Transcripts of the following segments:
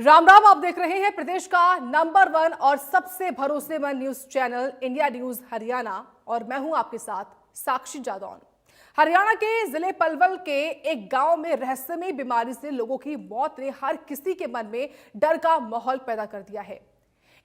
राम राम। आप देख रहे हैं प्रदेश का नंबर 1 और सबसे भरोसेमंद news channel India news Haryana और मैं हूं आपके साथ साक्षी जादौन। हरियाणा के जिले पलवल के एक गांव में रहस्यमयी बीमारी से लोगों की मौत ने हर किसी के मन में डर का माहौल पैदा कर दिया है।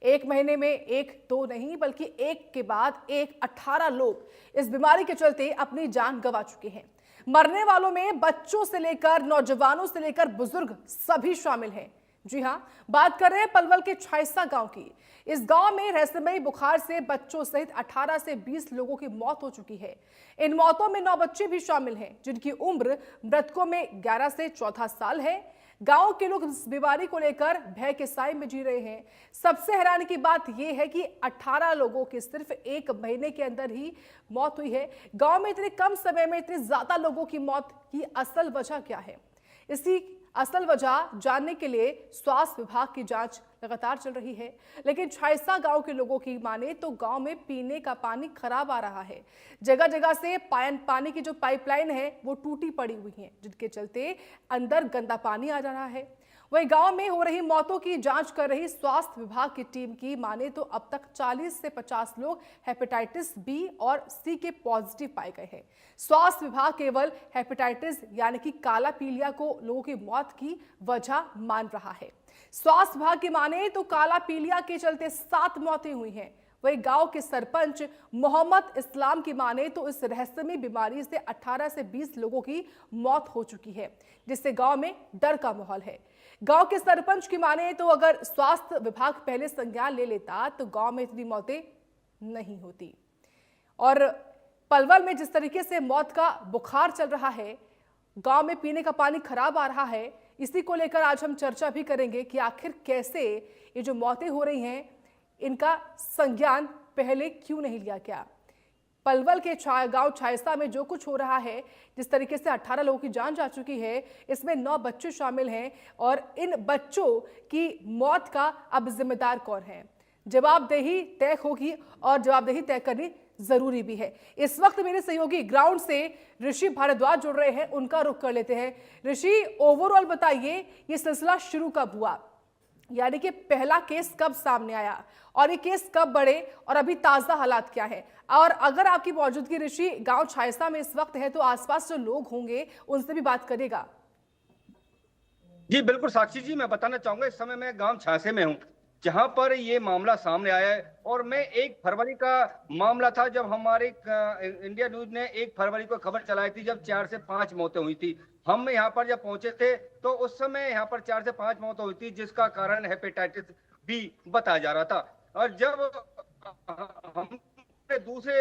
एक महीने में एक दो नहीं बल्कि एक के बाद एक 18 लोग इस बीमारी के चलते अपनी जान गंवा चुके हैं। मरने वालों में बच्चों से लेकर नौजवानों से लेकर बुजुर्ग सभी शामिल हैं। जी हां, बात कर रहे हैं पलवल के छायसा गांव की। इस गांव में रहस्यमयी बुखार से बच्चों सहित 18 से 20 लोगों की मौत हो चुकी है। इन मौतों में 9 बच्चे भी शामिल हैं, जिनकी उम्र मृतकों में 11 से 14 साल है। गांव के लोग इस बीमारी को लेकर भय के साए में जी रहे हैं। सबसे हैरानी की बात यह है कि 18 लोगों की सिर्फ एक महीने के अंदर ही मौत हुई है। गांव में इतने कम समय में इतने ज्यादा लोगों की मौत की असल वजह क्या है? इसी असल वजह जानने के लिए स्वास्थ्य विभाग की जांच लगातार चल रही है। लेकिन छायसा गांव के लोगों की माने तो गांव में पीने का पानी खराब आ रहा है। जगह जगह से पानी की जो पाइपलाइन है वो टूटी पड़ी हुई है, जिनके चलते अंदर गंदा पानी आ जा रहा है। वहीं गांव में हो रही मौतों की जांच कर रही स्वास्थ्य विभाग की टीम की माने तो अब तक 40 से 50 लोग हेपेटाइटिस बी और सी के पॉजिटिव पाए गए हैं। स्वास्थ्य विभाग केवल हेपेटाइटिस यानी कि काला पीलिया को लोगों की मौत की वजह मान रहा है। स्वास्थ्य विभाग की माने तो काला पीलिया के चलते 7 मौतें हुई हैं। वही गांव के सरपंच मोहम्मद इस्लाम की माने तो इस रहस्यमयी बीमारी से 18 से 20 लोगों की मौत हो चुकी है, जिससे गांव में डर का माहौल है। गांव के सरपंच की माने तो अगर स्वास्थ्य विभाग पहले संज्ञान ले लेता तो गांव में इतनी मौतें नहीं होती। और पलवल में जिस तरीके से मौत का बुखार चल रहा है, गांव में पीने का पानी खराब आ रहा है, इसी को लेकर आज हम चर्चा भी करेंगे कि आखिर कैसे ये जो मौतें हो रही हैं इनका संज्ञान पहले क्यों नहीं लिया गया। पलवल के गांव छायसा में जो कुछ हो रहा है, जिस तरीके से 18 लोगों की जान जा चुकी है, इसमें 9 बच्चे शामिल हैं और इन बच्चों की मौत का अब जिम्मेदार कौन है? जवाबदेही तय होगी और जवाबदेही तय करनी जरूरी भी है। इस वक्त मेरे सहयोगी ग्राउंड से ऋषि भारद्वाज जुड़ रहे हैं, उनका रुख कर लेते हैं। ऋषि, ओवरऑल बताइए ये सिलसिला शुरू कब हुआ, यानी कि पहला केस कब सामने आया और ये केस कब बढ़े और अभी ताजा हालात क्या है? और अगर आपकी मौजूदगी ऋषि गांव छायसा में इस वक्त है तो आसपास जो लोग होंगे उनसे भी बात करेगा। जी बिल्कुल साक्षी जी, मैं बताना चाहूंगा इस समय मैं गांव छायसे में हूं, जहां पर ये मामला सामने आया है। और मैं 1 फरवरी का मामला था जब हमारे इंडिया न्यूज ने 1 फरवरी को खबर चलाई थी, जब 4 से 5 मौतें हुई थी। हम यहाँ पर जब पहुंचे थे तो उस समय यहाँ पर 4 से 5 मौतें हुई थी, जिसका कारण हेपेटाइटिस बी बताया जा रहा था। और जब हम दूसरे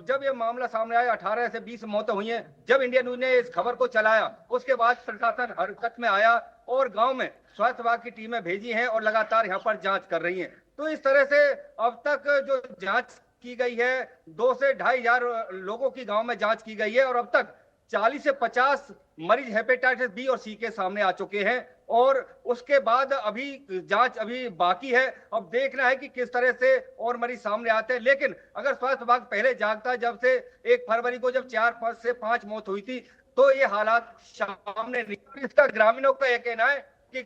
जब ये मामला सामने आया 18 से 20 मौतें हुई हैं, जब इंडिया न्यूज ने इस खबर को चलाया उसके बाद प्रशासन हरकत में आया और गांव में स्वास्थ्य विभाग की टीमें भेजी हैं और लगातार यहां पर जांच कर रही हैं। तो इस तरह से अब तक जो जांच की गई है 2 से 2,500 लोगों की गांव में जांच की गई है और अब तक 40 से 50 मरीज हेपेटाइटिस बी और सी के सामने आ चुके हैं और उसके बाद अभी जांच अभी बाकी है। अब देखना है कि किस तरह से और मरीज सामने आते हैं। लेकिन अगर स्वास्थ्य विभाग पहले जागता, जब से 1 फरवरी को जब 4 से 5 मौत हुई थी, तो ये हालात सामने नहीं। इसका ग्रामीणों का यह कहना है कि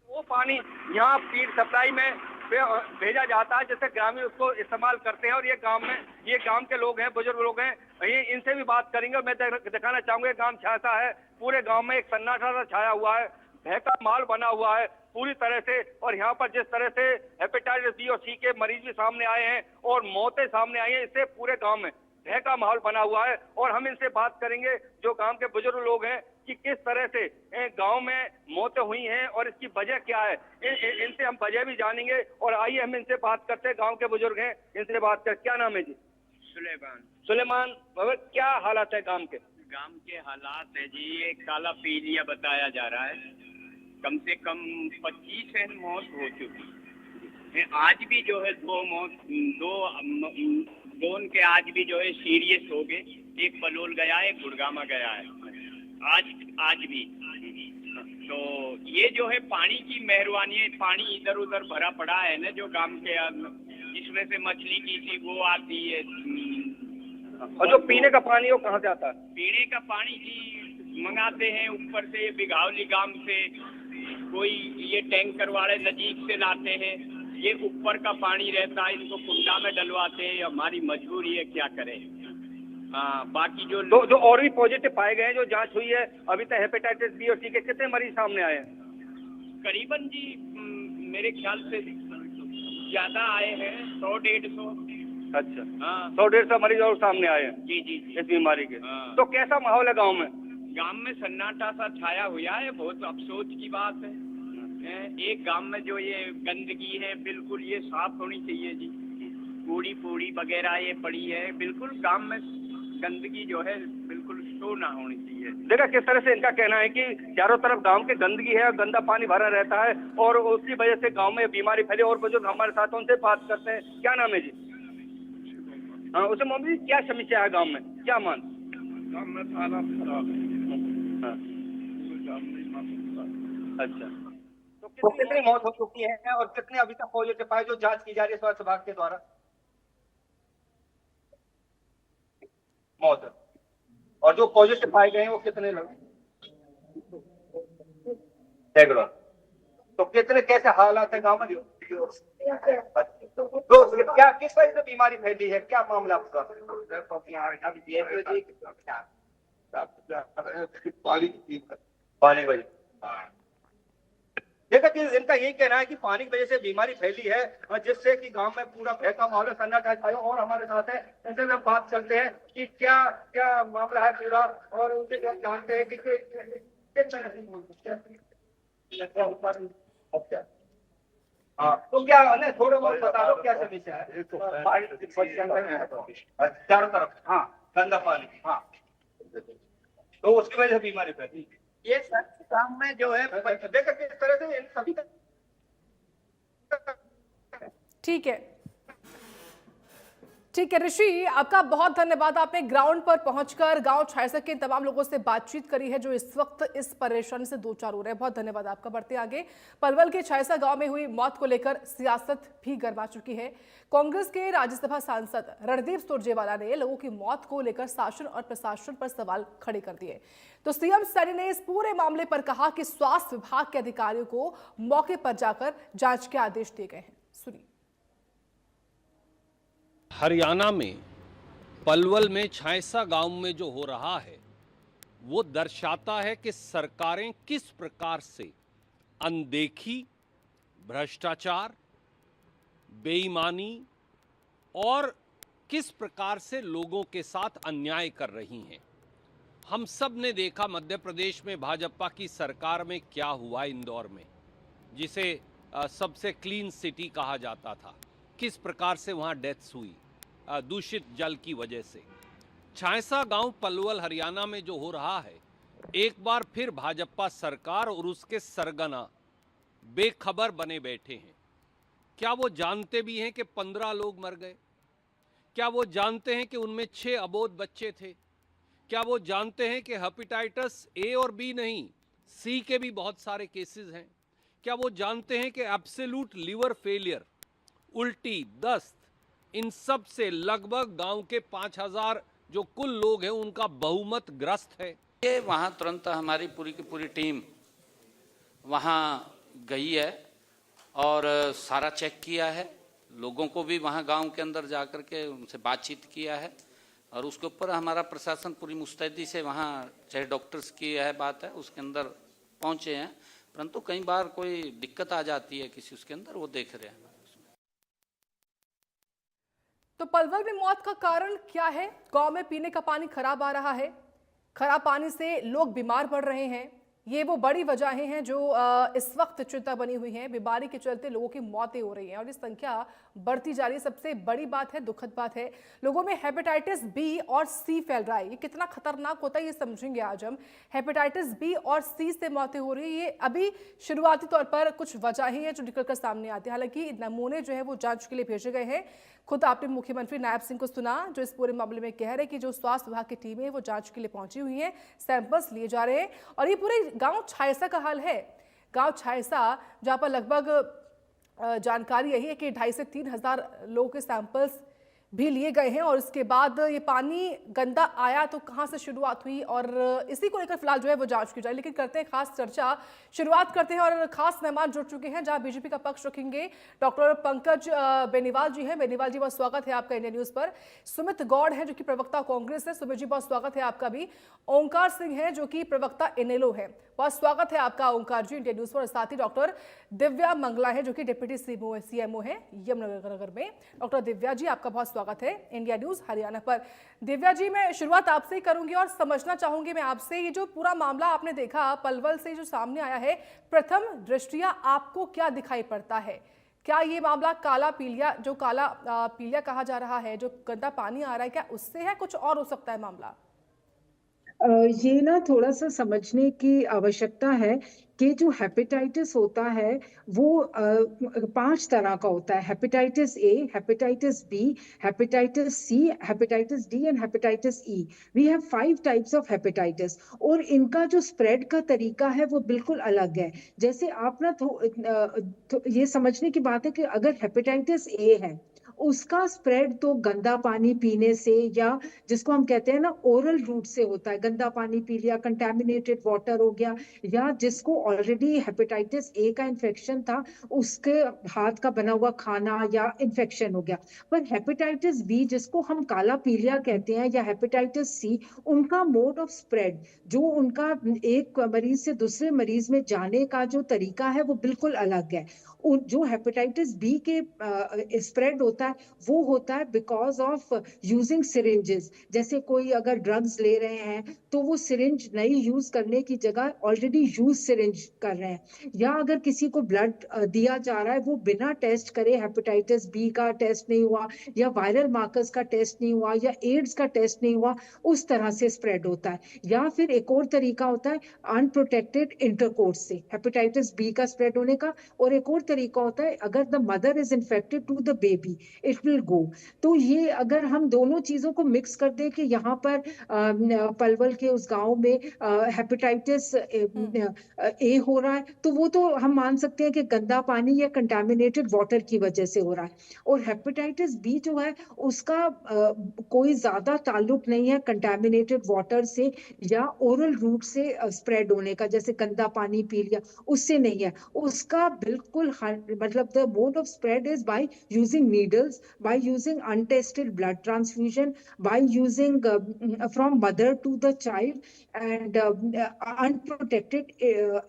वो पानी यहाँ फीड सप्लाई में भेजा जाता है, जैसे ग्रामीण उसको इस्तेमाल करते हैं। और ये गांव के लोग हैं, बुजुर्ग लोग हैं, इनसे भी बात करेंगे। मैं दिखाना चाहूंगा गांव छायसा है, पूरे गांव में एक सन्नाटा सा छाया हुआ है, भय का माहौल बना हुआ है पूरी तरह से। और यहाँ पर जिस तरह से हेपेटाइटिस बी और सी के मरीज भी सामने आए हैं और मौतें सामने आई हैं, इससे पूरे गांव में भय का माहौल बना हुआ है। और हम इनसे बात करेंगे जो गांव के बुजुर्ग लोग हैं कि किस तरह से गांव में मौतें हुई हैं और इसकी वजह क्या है। इनसे हम वजह भी जानेंगे। और आइए हम इनसे बात करते हैं, गांव के बुजुर्ग हैं, इनसे बात कर। क्या नाम है जी? सुलेमान। बाबा, क्या हालात है गांव के? गांव के हालात है जी, एक काला पीलिया बताया जा रहा है, कम से कम 25 मौत हो चुकी है। आज भी जो है 2 मौत, दो उनके आज भी जो है सीरियस हो गए। एक पलोल गया है, एक गुड़गामा गया है आज भी। तो ये जो है पानी की मेहरबानी है, पानी इधर उधर भरा पड़ा है ना जो गांव के, जिसमें से मछली की सी वो आती है, और जो पीने का पानी है वो कहाँ से आता है? पीने का पानी जी मंगाते हैं ऊपर से, बिघावली गांव से, कोई ये टैंकर वाले नजीक से लाते हैं। ये ऊपर का पानी रहता है, इनको कुंडा में डलवाते हैं। हमारी मजबूरी है, क्या करें। बाकी जो और भी पॉजिटिव पाए गए हैं, जो जांच हुई है अभी तक, हेपेटाइटिस बी और सी के कितने मरीज सामने आए हैं? करीबन जी मेरे ख्याल से ज्यादा आए हैं, 100-150। अच्छा, 100-150 मरीज और सामने आए हैं जी जी इस बीमारी के। हाँ। तो कैसा माहौल है गांव में? गांव में सन्नाटा सा छाया हुआ है। बहुत अफसोस की बात है। एक गांव में जो ये गंदगी है, बिल्कुल ये साफ होनी चाहिए जी। कूड़ी पूड़ी वगैरह ये पड़ी है, बिल्कुल गांव में गंदगी जो है बिल्कुल शो ना होनी चाहिए। देखा किस तरह से इनका कहना है कि चारों तरफ गांव के गंदगी है, गंदा पानी भरा रहता है और उसकी वजह से गांव में बीमारी फैली। और बुजुर्ग हमारे साथ, उनसे बात करते हैं। क्या नाम है जी? हाँ, उसे मोहम्मद जी, क्या समस्या है गांव में, क्या मान? गांव में थाना खराब है। हाँ। अच्छा, तो कितनी मौत हो चुकी है और कितने अभी तक पॉजिटिव पाए जो जांच की जा रही है स्वास्थ्य विभाग के द्वारा? मौत, और जो पॉजिटिव पाए गए हैं वो कितने लोग? सैकड़ों। तो कितने, कैसे हालात है गाँव में? तो क्या, किस वजह से बीमारी फैली है, क्या मामला आपका? पानी वजह। देखा कि इनका यही कहना है कि पानी की वजह से बीमारी फैली है, जिससे कि गांव में पूरा बहका माहौल है, सन्नाटा छाया। और हमारे साथ है, इनसे हम बात करते हैं कि क्या क्या मामला है पूरा, और उनसे क्या जानते हैं कि हाँ, तो क्या है, थोड़ा बहुत बता दो क्या समस्या है? चारों तरफ हाँ गंदा पानी, हाँ, तो उसकी वजह से बीमारी फैली। ये काम में जो है देखा किस तरह से इन सभी का। ठीक है, ठीक है ऋषि, आपका बहुत धन्यवाद। आपने ग्राउंड पर पहुंचकर गांव छायसा के तमाम लोगों से बातचीत करी है जो इस वक्त इस परेशानी से दो चार हो रहे हैं। बहुत धन्यवाद आपका। बढ़ते आगे, पलवल के छायसा गांव में हुई मौत को लेकर सियासत भी गर्मा चुकी है। कांग्रेस के राज्यसभा सांसद रणदीप सुरजेवाला ने लोगों की मौत को लेकर शासन और प्रशासन पर सवाल खड़े कर दिए। तो सीएम सैनी ने इस पूरे मामले पर कहा कि स्वास्थ्य विभाग के अधिकारियों को मौके पर जाकर जांच के आदेश दिए गए हैं। सुनिए। हरियाणा में पलवल में छायसा गांव में जो हो रहा है वो दर्शाता है कि सरकारें किस प्रकार से अनदेखी, भ्रष्टाचार, बेईमानी और किस प्रकार से लोगों के साथ अन्याय कर रही हैं। हम सब ने देखा मध्य प्रदेश में भाजपा की सरकार में क्या हुआ इंदौर में, जिसे सबसे क्लीन सिटी कहा जाता था, किस प्रकार से वहाँ डेथ्स हुई दूषित जल की वजह से। छायसा गांव पलवल हरियाणा में जो हो रहा है, एक बार फिर भाजपा सरकार और उसके सरगना बेखबर बने बैठे हैं। क्या वो जानते भी हैं कि 15 लोग मर गए? क्या वो जानते हैं कि उनमें 6 अबोध बच्चे थे? क्या वो जानते हैं कि हेपेटाइटिस ए और बी नहीं, सी के भी बहुत सारे केसेस हैं? क्या वो जानते हैं कि एब्सोल्यूट लिवर फेलियर, उल्टी, दस्त, इन सब से लगभग गांव के 5000 जो कुल लोग हैं उनका बहुमत ग्रस्त है। ये वहाँ तुरंत हमारी पूरी की पूरी टीम वहाँ गई है और सारा चेक किया है। लोगों को भी वहाँ गांव के अंदर जा कर के उनसे बातचीत किया है और उसके ऊपर हमारा प्रशासन पूरी मुस्तैदी से वहाँ, चाहे डॉक्टर्स की है बात है, उसके अंदर पहुँचे हैं। परंतु कई बार कोई दिक्कत आ जाती है किसी उसके अंदर, वो देख रहे हैं। तो पलवल में मौत का कारण क्या है? गांव में पीने का पानी खराब आ रहा है, खराब पानी से लोग बीमार पड़ रहे हैं। ये वो बड़ी वजहें हैं जो इस वक्त चिंता बनी हुई हैं। बीमारी के चलते लोगों की मौतें हो रही हैं और ये संख्या बढ़ती जा रही है। सबसे बड़ी बात है, दुखद बात है, लोगों में हेपेटाइटिस बी और सी फैल रहा है। ये कितना खतरनाक होता है ये समझेंगे आज हम। हेपेटाइटिस बी और सी से मौतें हो रही है। ये अभी शुरुआती तौर पर कुछ वजहें हैं जो निकलकर सामने आती है। हालांकि नमूने जो है वो जांच के लिए भेजे गए हैं। खुद आपने मुख्यमंत्री नायब सिंह को सुना जो इस पूरे मामले में कह रहे हैं कि जो स्वास्थ्य विभाग की टीम है वो जांच के लिए पहुंची हुई है, सैंपल्स लिए जा रहे हैं। और ये पूरे गांव छायसा का हाल है। गांव छायसा जहां पर लगभग जानकारी यही है कि 2500 से 3000 लोगों के सैंपल्स भी लिए गए हैं और इसके बाद ये पानी गंदा आया तो कहां से शुरुआत हुई और इसी को लेकर फिलहाल जो है वो जांच की जाए। लेकिन करते हैं खास चर्चा, शुरुआत करते हैं और खास मेहमान जुड़ चुके हैं जहां बीजेपी का पक्ष रखेंगे डॉक्टर पंकज बेनीवाल जी हैं। बेनीवाल जी बहुत स्वागत है आपका इंडिया न्यूज पर। सुमित गौड़ है जो कि प्रवक्ता कांग्रेस है, सुमित जी बहुत स्वागत है आपका भी। ओंकार सिंह है जो कि प्रवक्ता इनेलो है, बहुत स्वागत है आपका ओंकार जी इंडिया न्यूज पर। साथ ही डॉक्टर दिव्या मंगला है जो कि डिप्टी सीएमओ है यमुनानगर में। डॉक्टर दिव्या जी आपका बहुत स्वागत है इंडिया न्यूज हरियाणा पर। दिव्या जी मैं शुरुआत आपसे ही करूंगी और समझना चाहूंगी मैं आपसे, ये जो पूरा मामला आपने देखा पलवल से जो सामने आया है, प्रथम दृष्टिया आपको क्या दिखाई पड़ता है? क्या ये मामला काला पीलिया, जो काला पीलिया कहा जा रहा है, जो गंदा पानी आ रहा है, क्या उससे है, कुछ और हो सकता है मामला? ये ना थोड़ा सा समझने की आवश्यकता है कि जो हेपेटाइटिस होता है वो 5 तरह का होता है। Hepatitis A, hepatitis B, hepatitis C, hepatitis D and hepatitis E. We have 5 types of hepatitis और इनका जो स्प्रेड का तरीका है वो बिल्कुल अलग है। जैसे आप ना ये समझने की बात है कि अगर हेपेटाइटिस ए है उसका स्प्रेड तो गंदा पानी पीने से या जिसको हम कहते हैं ना ओरल रूट से होता है। गंदा पानी पी लिया, कंटेमिनेटेड वाटर हो गया, या जिसको ऑलरेडी हेपेटाइटिस ए का इन्फेक्शन था उसके हाथ का बना हुआ खाना या इन्फेक्शन हो गया। पर हेपेटाइटिस बी जिसको हम काला पीलिया कहते हैं या हेपेटाइटिस सी, उनका मोड ऑफ स्प्रेड, जो उनका एक मरीज से दूसरे मरीज में जाने का जो तरीका है वो बिल्कुल अलग है। जो हेपेटाइटिस बी के स्प्रेड होता है वो होता है बिकॉज ऑफ यूजिंग सिरिंजेस। जैसे कोई अगर ड्रग्स ले रहे हैं तो वो सिरिंज नई यूज करने की जगह ऑलरेडी यूज सिरिंज कर रहे हैं, या अगर किसी को ब्लड दिया जा रहा है वो बिना टेस्ट करे, हेपेटाइटिस बी का टेस्ट नहीं हुआ या वायरल मार्कर्स का टेस्ट नहीं हुआ या एड्स का टेस्ट नहीं हुआ, उस तरह से स्प्रेड होता है। या फिर एक और तरीका होता है अनप्रोटेक्टेड इंटरकोर्स से हेपेटाइटिस बी का स्प्रेड होने का। और एक और तरीका होता है अगर the mother is infected to the baby it will go. तो ये अगर हम दोनों चीजों को मिक्स कर दें कि यहाँ पर पलवल के उस गांव में हेपेटाइटिस ए हो रहा है तो वो तो हम मान सकते हैं कि गंदा पानी या कंटामिनेटेड वाटर की वजह से हो रहा है। और हेपेटाइटिस बी जो है उसका कोई ज्यादा ताल्लुक नहीं है कंटामिनेटेड वाटर से या ओरल रूट से स्प्रेड होने का, जैसे गंदा पानी पी लिया उससे नहीं है। उसका बिल्कुल मतलब the mode of spread is by using needles, by using untested blood transfusion, by using from mother to the child and unprotected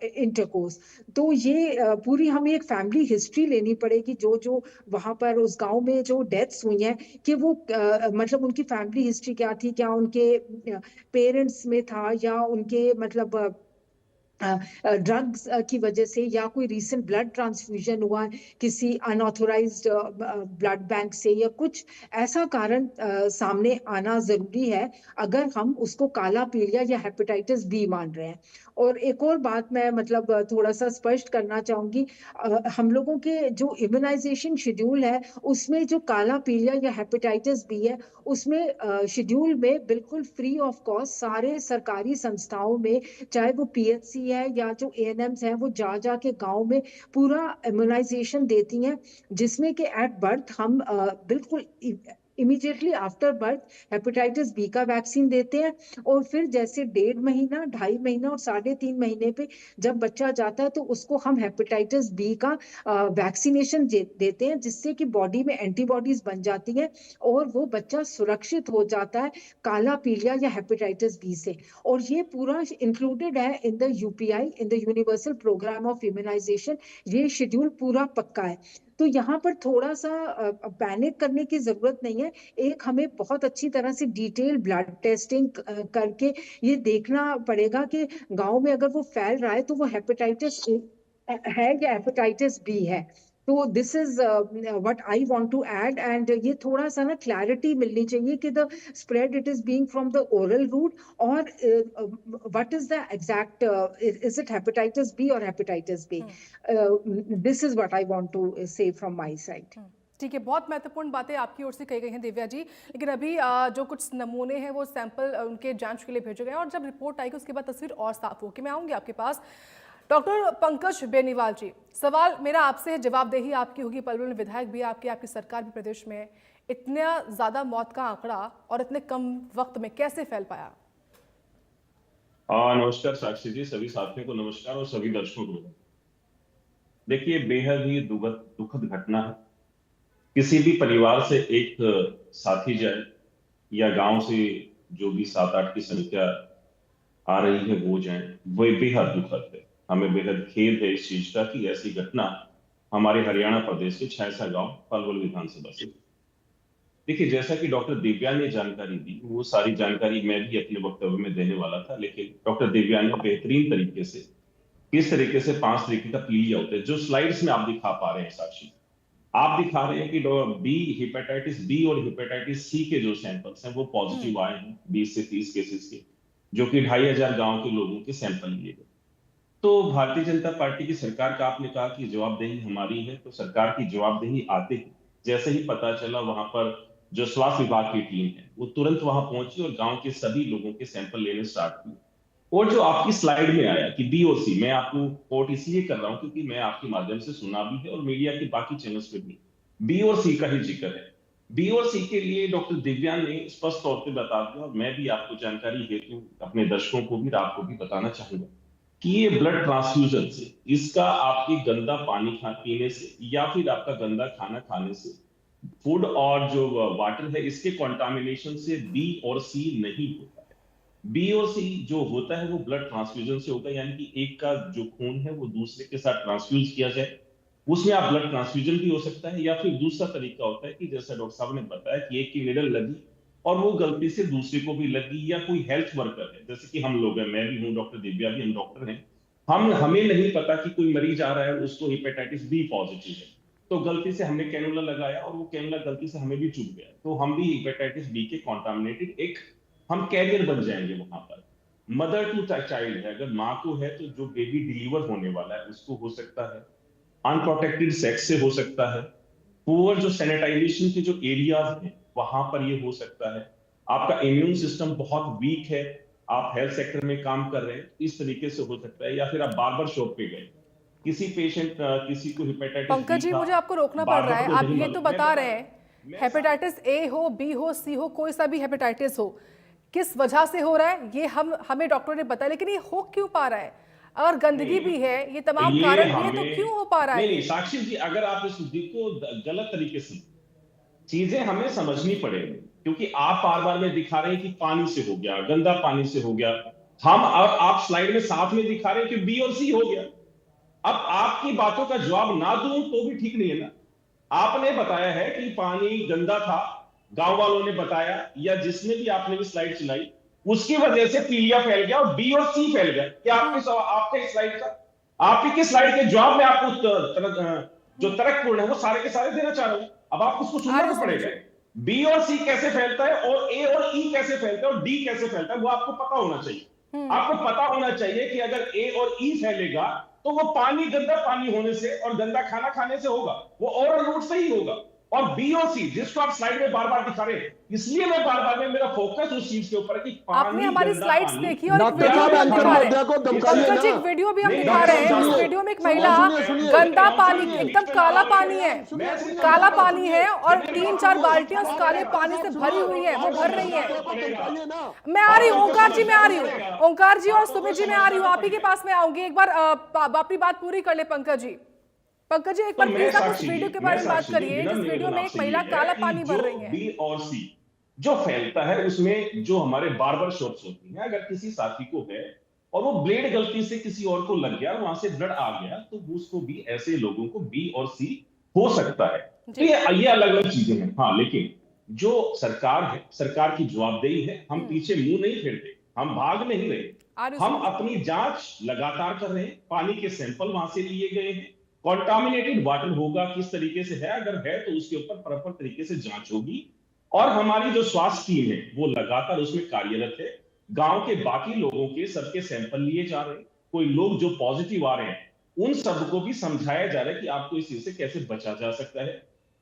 intercourse. तो ये पूरी हमें एक फैमिली हिस्ट्री लेनी पड़ेगी जो जो वहां पर उस गांव में जो डेथ्स हुई हैं कि वो मतलब उनकी फैमिली हिस्ट्री क्या थी, क्या उनके पेरेंट्स में था या उनके मतलब ड्रग्स की वजह से या कोई रीसेंट ब्लड ट्रांसफ्यूजन हुआ किसी अनऑथोराइज्ड ब्लड बैंक से, या कुछ ऐसा कारण सामने आना जरूरी है अगर हम उसको काला पीलिया या हेपेटाइटिस बी मान रहे हैं। और एक और बात मैं मतलब थोड़ा सा स्पष्ट करना चाहूंगी, हम लोगों के जो इम्यूनाइजेशन शेड्यूल है उसमें जो काला पीलिया या हेपेटाइटिस बी है उसमें शेड्यूल में बिल्कुल फ्री ऑफ कॉस्ट सारे सरकारी संस्थाओं में, चाहे वो पीएचसी है या जो एएनएम्स हैं, वो जा जा के गांव में पूरा इम्यूनाइजेशन देती हैं, जिसमें कि एट बर्थ हम बिल्कुल immediately after birth hepatitis B का वैक्सीन देते हैं। और फिर जैसे 1.5 महीना, 2.5 महीना और 3.5 महीने पे जब बच्चा जाता है तो उसको हम हेपेटाइटिस बी का वैक्सीनेशन देते हैं, जिससे कि बॉडी में एंटीबॉडीज बन जाती हैं और वो बच्चा सुरक्षित हो जाता है काला पीलिया या हेपेटाइटिस बी से। और ये पूरा इंक्लूडेड है in the UPI, in the universal programme of immunisation. ये शेड्यूल पूरा पक्का है। तो यहाँ पर थोड़ा सा पैनिक करने की जरूरत नहीं है। एक हमें बहुत अच्छी तरह से डिटेल ब्लड टेस्टिंग करके ये देखना पड़ेगा कि गांव में अगर वो फैल रहा है तो वो हेपेटाइटिस है या हेपेटाइटिस बी है। तो this is what I want to add. And ये थोड़ा सा ना क्लैरिटी मिलनी चाहिए कि the spread it is being from the oral route और what is the exact, is it hepatitis B और hepatitis B. This is what I want to say from my side. ठीक है, बहुत महत्वपूर्ण बातें आपकी ओर से कही गई हैं दिव्या जी। लेकिन अभी जो कुछ नमूने हैं वो सैंपल उनके जांच के लिए भेजे गए हैं और जब रिपोर्ट आएगी उसके बाद तस्वीर और साफ होगी। मैं आऊँगी आपके पास डॉक्टर पंकज बेनीवाल जी, सवाल मेरा आपसे है, जवाबदेही आपकी होगी, पलवल में विधायक भी आपकी सरकार भी प्रदेश में है। इतना ज्यादा मौत का आंकड़ा और इतने कम वक्त में कैसे फैल पाया? नमस्कार साक्षी जी, सभी साथियों को नमस्कार और सभी दर्शकों को। देखिए, बेहद ही दुखद घटना है। किसी भी परिवार से एक साथी जाए या गांव से जो भी 7-8 की संख्या आ रही है वो जाए, वो बेहद दुखद है। हमें बेहद खेद है इस चीज का कि ऐसी घटना हमारे हरियाणा प्रदेश के छैसा गांव पलवल विधानसभा से। देखिए, जैसा कि डॉक्टर दिव्या ने जानकारी दी, वो सारी जानकारी मैं भी अपने वक्तव्य में देने वाला था, लेकिन डॉक्टर दिव्या ने बेहतरीन तरीके से किस तरीके से 5 तरीके का पीलिया होता है, जो स्लाइड्स में आप दिखा पा रहे हैं साक्षी, आप दिखा रहे हैं कि बी हेपेटाइटिस बी और हेपेटाइटिस सी के जो सैंपल्स हैं वो पॉजिटिव आए हैं 20 से 30 केसेस के, जो कि 2500 गांव के लोगों के सैंपल लिए गए। तो भारतीय जनता पार्टी की सरकार का आपने कहा कि जवाबदेही हमारी है, तो सरकार की जवाबदेही आते ही जैसे ही पता चला, वहां पर जो स्वास्थ्य विभाग की टीम है वो तुरंत वहां पहुंची और गांव के सभी लोगों के सैंपल लेने स्टार्ट किए। और जो आपकी स्लाइड में आया कि बी और सी, मैं आपको कोट इसलिए कर रहा हूं क्योंकि मैं आपके माध्यम से सुना भी है और मीडिया के बाकी चैनल्स पे भी बी और सी का ही जिक्र है। बी और सी के लिए डॉक्टर दिव्या ने स्पष्ट तौर पे बता दिया, और मैं भी आपको जानकारी हेतु अपने दर्शकों को भी आपको भी बताना चाहूंगा कि ये ब्लड ट्रांसफ्यूजन से, इसका आपके गंदा पानी पीने से या फिर आपका गंदा खाना खाने से, फूड और जो वाटर है इसके कॉन्टामिनेशन से बी और सी नहीं होता है। बी और सी जो होता है वो ब्लड ट्रांसफ्यूजन से होता है, यानी कि एक का जो खून है वो दूसरे के साथ ट्रांसफ्यूज किया जाए, उसमें आप ब्लड ट्रांसफ्यूजन भी हो सकता है। या फिर दूसरा तरीका होता है कि जैसा डॉक्टर साहब ने बताया कि एक की निडल लगी और वो गलती से दूसरे को भी लगी, या कोई हेल्थ वर्कर है, जैसे कि हम लोग हैं, मैं भी हूं, डॉक्टर दिव्या भी, हम डॉक्टर हैं, हमें नहीं पता कि कोई मरीज आ रहा है उसको हेपेटाइटिस बी पॉजिटिव है, तो गलती से हमने कैनुला लगाया और वो कैनुला गलती से हमें भी चुभ गया, तो हम भी हेपेटाइटिस बी के कॉन्टामिनेटेड एक हम कैरियर बन जाएंगे वहां पर। मदर टू चाइल्ड है, अगर माँ को है तो जो बेबी डिलीवर होने वाला है उसको हो सकता है, अनप्रोटेक्टेड सेक्स से हो सकता है, पुअर जो सैनिटाइजेशन के जो एरियाज हैं वहां पर ये हो सकता है, आपका इम्यून सिस्टम बहुत वीक है, आप हेल्थ सेक्टर में काम कर रहे हैं, इस तरीके से हो सकता है, या फिर आप बार्बर शॉप पे गए, किसी पेशेंट किसी को हेपेटाइटिस पंकज जी, मुझे आपको रोकना पड़ रहा है। आप ये तो बता रहे हैं हेपेटाइटिस ए हो, बी हो, सी हो, कोई सा भी हेपेटाइटिस हो, किस वजह से हो रहा है ये हमें डॉक्टर ने बताया, लेकिन ये हो क्यों पा रहा है? अगर गंदगी भी है, ये तमाम कारण भी है, तो क्यों हो पा रहा है? नहीं साक्षी जी, अगर आप इस को गलत तरीके से चीजें हमें समझनी पड़ेगी, क्योंकि आप बार बार में दिखा रहे हैं कि पानी से हो गया, गंदा पानी से हो गया, हम और आप स्लाइड में साथ में दिखा रहे हैं कि बी और सी हो गया। अब आपकी बातों का जवाब ना दूं तो भी ठीक नहीं है ना। आपने बताया है कि पानी गंदा था, गांव वालों ने बताया, या जिसने भी आपने भी स्लाइड चलाई उसकी वजह से पीलिया फैल गया और बी और सी फैल गया। क्या आपके स्लाइड का, आपकी स्लाइड के जवाब में आपको जो तर्कपूर्ण है वो सारे के सारे देना चाह रहा हूं। अब आपको उसको सुनना पड़ेगा, बी और सी कैसे फैलता है और ए और ई कैसे फैलता है और डी कैसे फैलता है, वो आपको पता होना चाहिए। आपको पता होना चाहिए कि अगर ए और ई फैलेगा तो वो पानी, गंदा पानी होने से और गंदा खाना खाने से होगा, वो ओरल रूट से ही होगा। और बी और सी जिसको आप स्लाइड में बार बार दिखा रहे हैं, इसलिए मैं बार बार में मेरा फोकस उस चीज के ऊपर है कि आपने हमारी स्लाइड्स देखी और एक वीडियो भी हम दिखा रहे हैं, पंकज जी, एक वीडियो भी हम दिखा रहे हैं। उस वीडियो में एक महिला, गंदा पानी, एकदम काला पानी है, काला पानी है और 3-4 बाल्टियां उस काले पानी से भरी हुई है, वो भर रही है। मैं आ रही हूँ ओंकार जी, मैं आ रही हूँ ओंकार जी और सुमित जी, मैं आ रही हूँ, आप ही के पास में आऊंगी। एक बार अपनी बात पूरी कर ले पंकज जी। पंकज जी, एक बार प्लीज आप उस वीडियो के बारे में बात करिए जिस वीडियो में एक महिला काला पानी भर रही है। बी और सी जो फैलता है उसमें जो हमारे बार्बर शॉप्स होती हैं, अगर किसी साथी को है और वो ब्लेड गलती से किसी और को लग गया, वहां से ब्लड आ गया, तो उसको भी, ऐसे लोगों को बी और सी हो सकता है। तो ये अलग अलग चीजें हैं। हाँ, लेकिन जो सरकार है, सरकार की जवाबदेही है, हम पीछे मुंह नहीं फेरते, हम भाग नहीं रहे, हम अपनी जांच लगातार कर रहे हैं। पानी के सैंपल वहां से लिए गए हैं, कॉन्टामिनेटेड वाटर होगा किस तरीके से है, अगर है तो उसके ऊपर प्रॉपर तरीके से जांच होगी, और हमारी जो स्वास्थ्य टीम है वो लगातार उसमें कार्यरत है। गांव के बाकी लोगों के सबके सैंपल लिए जा रहे हैं, कोई लोग जो पॉजिटिव आ रहे हैं उन सबको भी समझाया जा रहा है कि आपको इस चीज से कैसे बचा जा सकता है।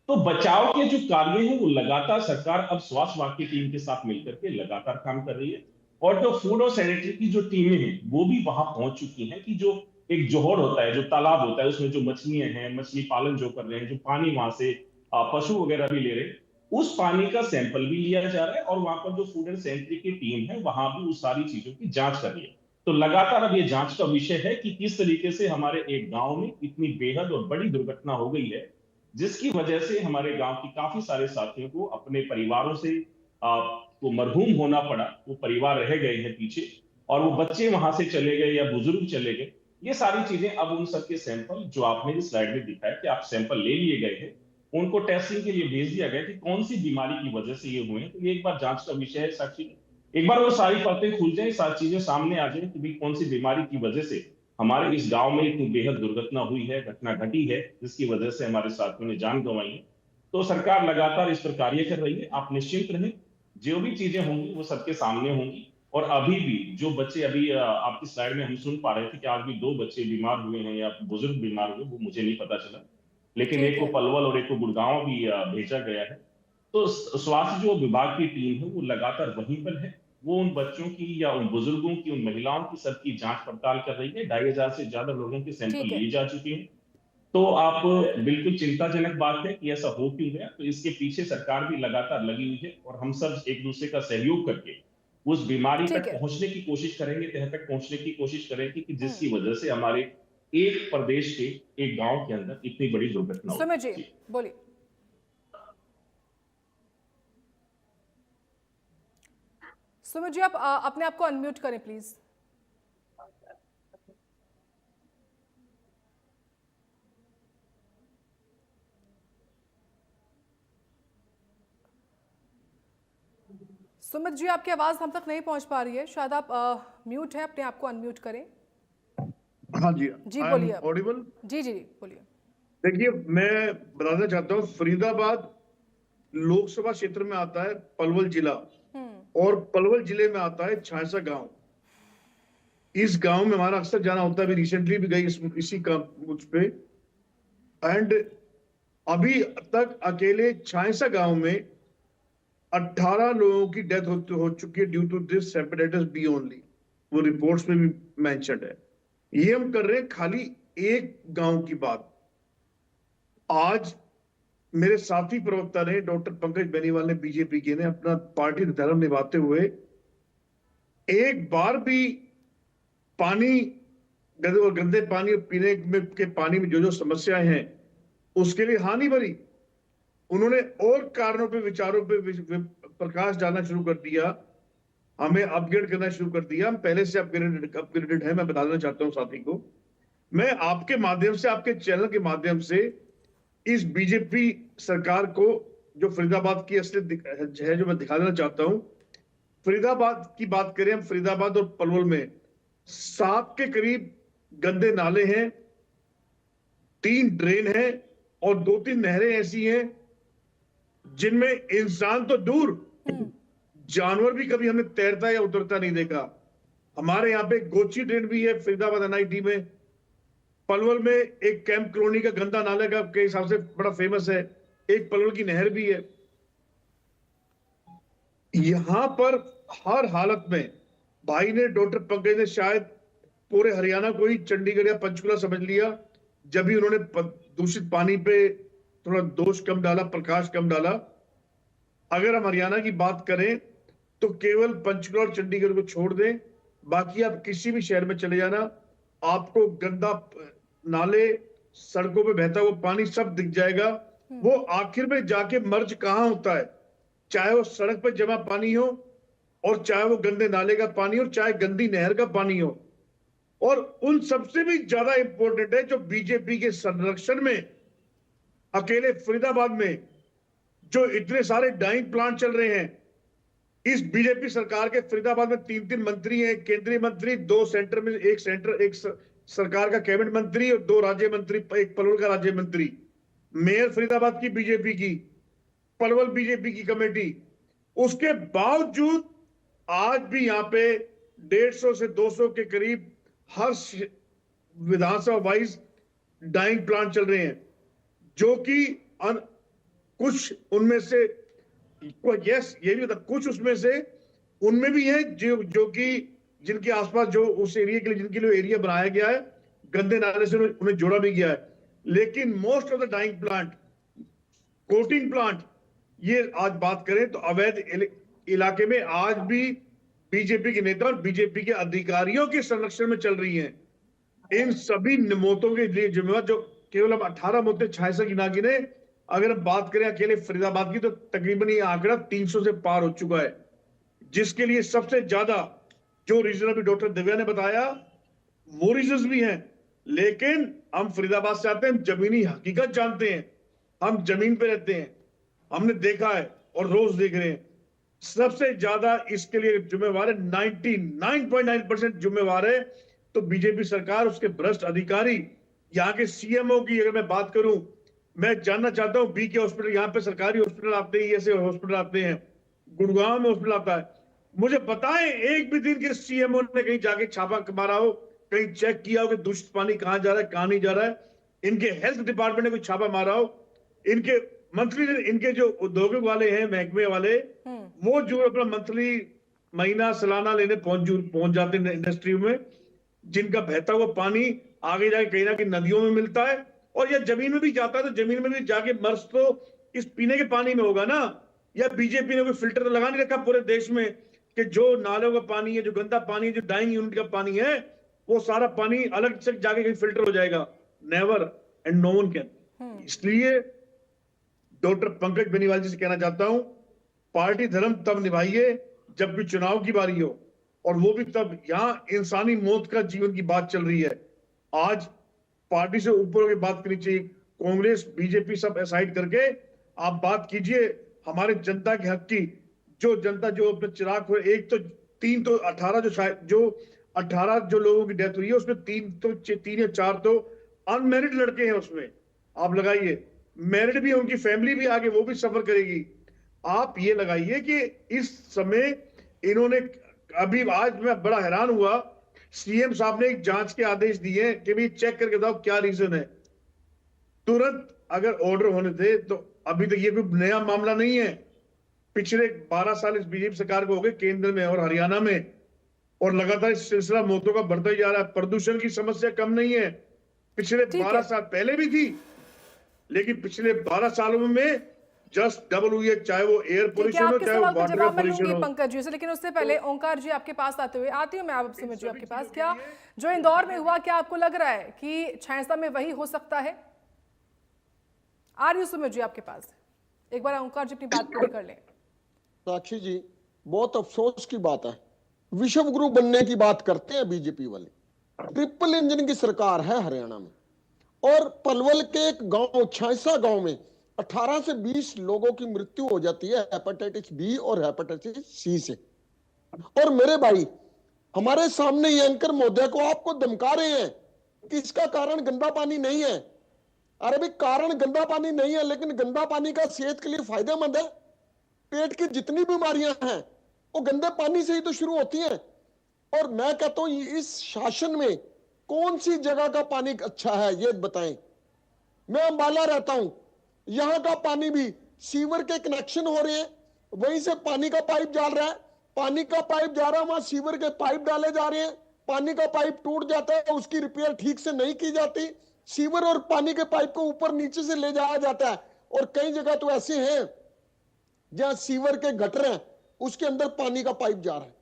तो बचाव के जो कार्य हैं वो लगातार सरकार अब स्वास्थ्य विभाग की टीम के साथ मिलकर के लगातार काम कर रही है, और जो फूड और सैनिटरी की जो टीमें हैं वो भी वहां पहुंच चुकी हैं कि जो एक जोहर होता है, जो तालाब होता है, उसमें जो मछलियां हैं, मछली पालन जो कर रहे हैं, जो पानी वहां से पशु वगैरह भी ले रहे हैं, उस पानी का सैंपल भी लिया जा रहा है और वहां पर जो फूड एंड सैनिटरी की टीम है वहां भी उस सारी चीजों की जांच कर रही है। तो लगातार अब ये जांच का विषय है कि किस तरीके से हमारे एक गांव में इतनी बेहद और बड़ी दुर्घटना हो गई है, जिसकी वजह से हमारे गांव की काफी सारे साथियों को अपने परिवारों से को मरहूम होना पड़ा। वो परिवार रह गए हैं पीछे और वो बच्चे वहां से चले गए या बुजुर्ग चले गए। ये सारी चीजें अब उन सबके सैंपल जो आपने इस स्लाइड में दिखाया कि आप सैंपल ले लिए गए हैं, उनको टेस्टिंग के लिए भेज दिया गया कि कौन सी बीमारी की वजह से ये हुए हैं। तो ये एक बार जांच का विषय है साक्षी, एक बार वो सारी परतें खुल जाए, सारी चीजें सामने आ जाए कि भाई कौन सी बीमारी की वजह से हमारे इस गांव में इतनी बेहद दुर्घटना हुई है, घटना घटी है, जिसकी वजह से हमारे साथियों ने जान गंवाई है। तो सरकार लगातार इस पर कार्य कर रही है। आप निश्चिंत रहें, जो भी चीजें होंगी वो सबके सामने होंगी। और अभी भी जो बच्चे अभी आपकी स्लाइड में हम सुन पा रहे थे कि आज भी 2 बच्चे बीमार हुए हैं या बुजुर्ग बीमार हुए, वो मुझे नहीं पता चला, लेकिन एक को पलवल और एक को गुड़गांव भी भेजा गया है। तो स्वास्थ्य जो विभाग की टीम है वो लगातार वहीं पर है। वो उन बच्चों की या उन बुजुर्गों की, उन महिलाओं की सबकी जांच पड़ताल कर रही है। 2,500 से ज्यादा लोगों के सैंपल लिए जा चुके हैं। तो आप बिल्कुल चिंताजनक बात है कि ऐसा हो क्यों गया। तो इसके पीछे सरकार भी लगातार लगी हुई है और हम सब एक दूसरे का सहयोग करके उस बीमारी तक पहुंचने की कोशिश करेंगे, तह तक पहुंचने की कोशिश करेंगे कि जिसकी वजह से हमारे एक प्रदेश के एक गांव के अंदर इतनी बड़ी दुर्घटना हो। सुमित जी बोलिए। सुमित जी आप अपने आप को अनम्यूट करें प्लीज। सुमित जी आपकी आवाज हम तक नहीं पहुंच पा रही है, शायद आप म्यूट है, अपने आप को अनम्यूट करें। हाँ जी जी बोलिए। ऑडिबल? जी जी बोलिए। देखिए, मैं बताना चाहता हूँ, फरीदाबाद लोकसभा क्षेत्र में आता है पलवल जिला और पलवल जिले में आता है छायसा गांव। इस गांव में हमारा अक्सर जाना होता है, अभी रिसेंटली भी गई इसी का उस पे। एंड अभी तक अकेले छायसा गांव में 18 लोगों की डेथ हो चुकी है due to this hepatitis B only. वो रिपोर्ट्स में भी मेंशन्ड है। ये हम कर रहे हैं खाली एक गांव की बात। आज मेरे साथी प्रवक्ता ने, डॉक्टर पंकज बेनीवाल ने, बीजेपी के ने, अपना पार्टी धर्म निभाते हुए एक बार भी पानी, गंदे पानी और पीने के पानी में जो जो समस्याएं हैं उसके लिए हानि भरी उन्होंने और कारणों पे, विचारों पे प्रकाश डालना शुरू कर दिया, हमें अपग्रेड करना शुरू कर दिया। हम पहले से अपग्रेडेड है। मैं बता देना चाहता हूं साथी को, मैं आपके माध्यम से, आपके चैनल के माध्यम से इस बीजेपी सरकार को जो फरीदाबाद की असलियत है जो मैं दिखा देना चाहता हूं। फरीदाबाद की बात करें हम, फरीदाबाद और पलवल में 7 के करीब गंदे नाले हैं, 3 ड्रेन हैं और 2-3 नहरें ऐसी हैं जिनमें इंसान तो दूर, जानवर भी कभी हमने तैरता या उतरता नहीं देखा। हमारे यहाँ पे गोची ड्रेन भी है फरीदाबाद एनआईटी में। पलवल में एक कैंप कॉलोनी का गंदा नाले का के हिसाब से बड़ा फेमस है। एक पलवल की नहर भी है। यहां पर हर हालत में भाई ने, डॉक्टर पंकज ने शायद पूरे हरियाणा को ही चंडीगढ़ या पंचकुला समझ लिया जब भी उन्होंने दूषित पानी पे थोड़ा दोष कम डाला, प्रकाश कम डाला। अगर हम हरियाणा की बात करें तो केवल पंचकुला और चंडीगढ़ को छोड़ दें, बाकी आप किसी भी शहर में चले जाना, आपको गंदा नाले, सड़कों पे बहता हुआ पानी सब दिख जाएगा। वो आखिर में जाके मर्ज कहां होता है, चाहे वो सड़क पर जमा पानी हो और चाहे वो गंदे नाले का पानी हो, चाहे गंदी नहर का पानी हो। और उन सबसे भी ज्यादा इंपॉर्टेंट है जो बीजेपी के संरक्षण में अकेले फरीदाबाद में जो इतने सारे डाइंग प्लांट चल रहे हैं। इस बीजेपी सरकार के फरीदाबाद में 3-3 मंत्री हैं, केंद्रीय मंत्री, 2 सेंटर में, एक सरकार का कैबिनेट मंत्री और 2 राज्य मंत्री, एक पलवल का राज्य मंत्री, मेयर फरीदाबाद की बीजेपी की, पलवल बीजेपी की कमेटी। उसके बावजूद आज भी यहाँ पे 150 से 200 के करीब हर विधानसभा वाइज डाइंग प्लांट चल रहे हैं, जो कि कुछ उनमें से, यस ये भी कुछ उसमें से उनमें भी है जो कि जिनके आसपास जो उस एरिया के लिए, जिनके लिए एरिया बनाया गया है, गंदे नाले से उन्हें जोड़ा भी गया है। लेकिन most of the dying plant, coating plant, ये आज बात करें तो अवैध इलाके में आज भी बीजेपी के नेता और बीजेपी के अधिकारियों के संरक्षण में चल रही हैं। इन सभी मौतों के लिए जिम्मेवार जो केवल अब 18 मौतें छायसा की ना गिने, अगर हम बात करें अकेले फरीदाबाद की तो तकरीबन ये आंकड़ा 300 से पार हो चुका है, जिसके लिए सबसे ज्यादा जो रीजन अभी डॉक्टर दिव्या ने बताया वो रीजन भी हैं। लेकिन हम फरीदाबाद से आते हैं, हम जमीनी हकीकत जानते हैं, हम जमीन पे रहते हैं, हमने देखा है और रोज देख रहे हैं। सबसे ज्यादा इसके लिए जिम्मेवार है, 99.9% जिम्मेवार है तो बीजेपी सरकार, उसके भ्रष्ट अधिकारी। यहाँ के सीएमओ की अगर मैं बात करूं, मैं जानना चाहता हूं, बीके हॉस्पिटल, यहाँ पे सरकारी हॉस्पिटल आते हैं, ऐसे हॉस्पिटल आते हैं, गुड़गांव में हॉस्पिटल आता है, मुझे बताएं एक भी दिन के सीएमओ ने कहीं जाके छापा मारा हो, कहीं चेक किया हो कि दूषित पानी कहां जा रहा है, कहां नहीं जा रहा है? इनके हेल्थ डिपार्टमेंट ने कोई छापा मारा हो? इनके मंथली, इनके जो उद्योगिक वाले हैं, महकमे वाले, वो जो अपना मंथली, महीना, सालाना लेने पहुंच जाते हैं इंडस्ट्री में, जिनका बहता हुआ पानी आगे जाके कहीं ना कहीं नदियों में मिलता है और या जमीन में भी जाता है, तो जमीन में भी जाके मर्ज तो इस पीने के पानी में होगा ना। या बीजेपी ने कोई फिल्टर तो लगा नहीं रखा पूरे देश में कि जो नालों का पानी है, जो गंदा पानी है, जो डाइंग यूनिट का पानी है, वो सारा पानी अलग से जाके कहीं फिल्टर हो जाएगा? Never and no one can. इसलिए डॉक्टर पंकज बेनीवाल जी से कहना चाहता हूं, पार्टी धर्म तब निभाइए जब भी चुनाव की बारी हो, और वो भी तब यहां इंसानी मौत का जीवन की बात चल रही है। आज पार्टी से ऊपर होकर बात करनी चाहिए। कांग्रेस, बीजेपी सब असाइड करके आप बात कीजिए हमारे जनता के हक की। जो जनता जो अपने चिराग हो, एक तो 3 तो 18 जो 18 जो लोगों की डेथ हुई है उसमें 3 या 4 तो अनमैरिड लड़के हैं उसमें। आप लगाइए, मैरिड भी है, उनकी फैमिली भी आगे वो भी सफर करेगी। आप ये लगाइए कि इस समय इन्होंने अभी, आज मैं बड़ा हैरान हुआ, सीएम साहब ने एक जांच के आदेश दिए कि भाई चेक करके बताओ क्या रीजन है। तुरंत अगर ऑर्डर होने थे तो अभी तक ये कोई नया मामला नहीं है। पिछले 12 साल इस बीजेपी सरकार को हो गए केंद्र में और हरियाणा में, और लगातार इस सिलसिला मौतों का बढ़ता ही जा रहा है। प्रदूषण की समस्या कम नहीं है, पिछले 12 साल पहले भी थी, लेकिन पिछले 12 सालों में जस्ट डबल हुई है, चाहे वो एयर पोल्यूशन हो, चाहे वो वाटर का पोल्यूशन हो। पंकज जी से, लेकिन उससे पहले ओंकार जी आपके पास आते हुए, आती हूँ मैं आपसे मुझे आपके पास, क्या जो इंदौर में हुआ, क्या आपको लग रहा है कि छायसा में वही हो सकता है? आ रही हूँ सुमित जी आपके पास, एक बार ओंकार जी अपनी बात पूरी कर लें। साक्षी जी, बहुत अफसोस की बात है, विश्व गुरु बनने की बात करते हैं बीजेपी वाले। ट्रिपल इंजन की सरकार है हरियाणा में, और पलवल के एक गांव छायसा गांव में 18 से 20 लोगों की मृत्यु हो जाती है हेपेटाइटिस बी और हेपेटाइटिस सी से। और मेरे भाई, हमारे सामने ये एंकर महोदय को आपको धमका रहे हैं कि इसका कारण गंदा पानी नहीं है। अरे भाई, कारण गंदा पानी नहीं है, लेकिन गंदा पानी का सेहत के लिए फायदेमंद है। पेट की जितनी बीमारियां हैं वो गंदे पानी से ही तो शुरू होती हैं। और मैं कहता हूं, इस शासन में कौन सी जगह का पानी अच्छा है ये बताएं। मैं अंबाला रहता हूं, यहां का पानी भी सीवर के कनेक्शन हो रहे हैं, वहीं से पानी का पाइप जा रहा है, पानी का पाइप जा रहा है, वहां सीवर के पाइप डाले जा रहे हैं, पानी का पाइप टूट जाता है, उसकी रिपेयर ठीक से नहीं की जाती, सीवर और पानी के पाइप को ऊपर नीचे से ले जाया जाता है। और कई जगह तो ऐसे हैं जहां सीवर के गटर हैं, उसके अंदर पानी का पाइप जा रहा है।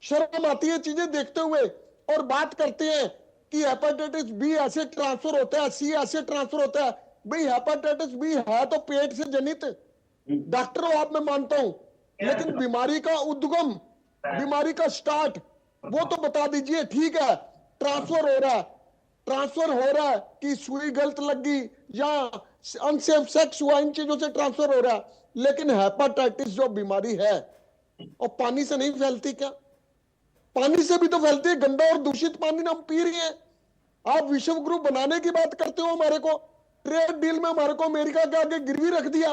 शर्म आती है चीजें देखते हुए। और बात करते हैं कि हेपेटाइटिस बी ऐसे ट्रांसफर होता है, सी ऐसे ट्रांसफर होता है। भाई, हेपेटाइटिस बी है तो पेट से जनित, डॉक्टर हो आप, मैं मानता हूं, लेकिन बीमारी का उद्गम, बीमारी का स्टार्ट वो तो बता दीजिए। ठीक है, ट्रांसफर हो रहा है कि सुई गलत लग गई या अनसेफ सेक्स हुआ, इन चीजों से ट्रांसफर हो रहा है। लेकिन हेपेटाइटिस जो बीमारी है और पानी से नहीं फैलती क्या? पानी से भी तो फैलती है। गंदा और दूषित पानी हम पी रही हैं। आप विश्व गुरु बनाने की बात करते हो, हमारे को ट्रेड डील में हमारे को अमेरिका के आगे गिरवी रख दिया,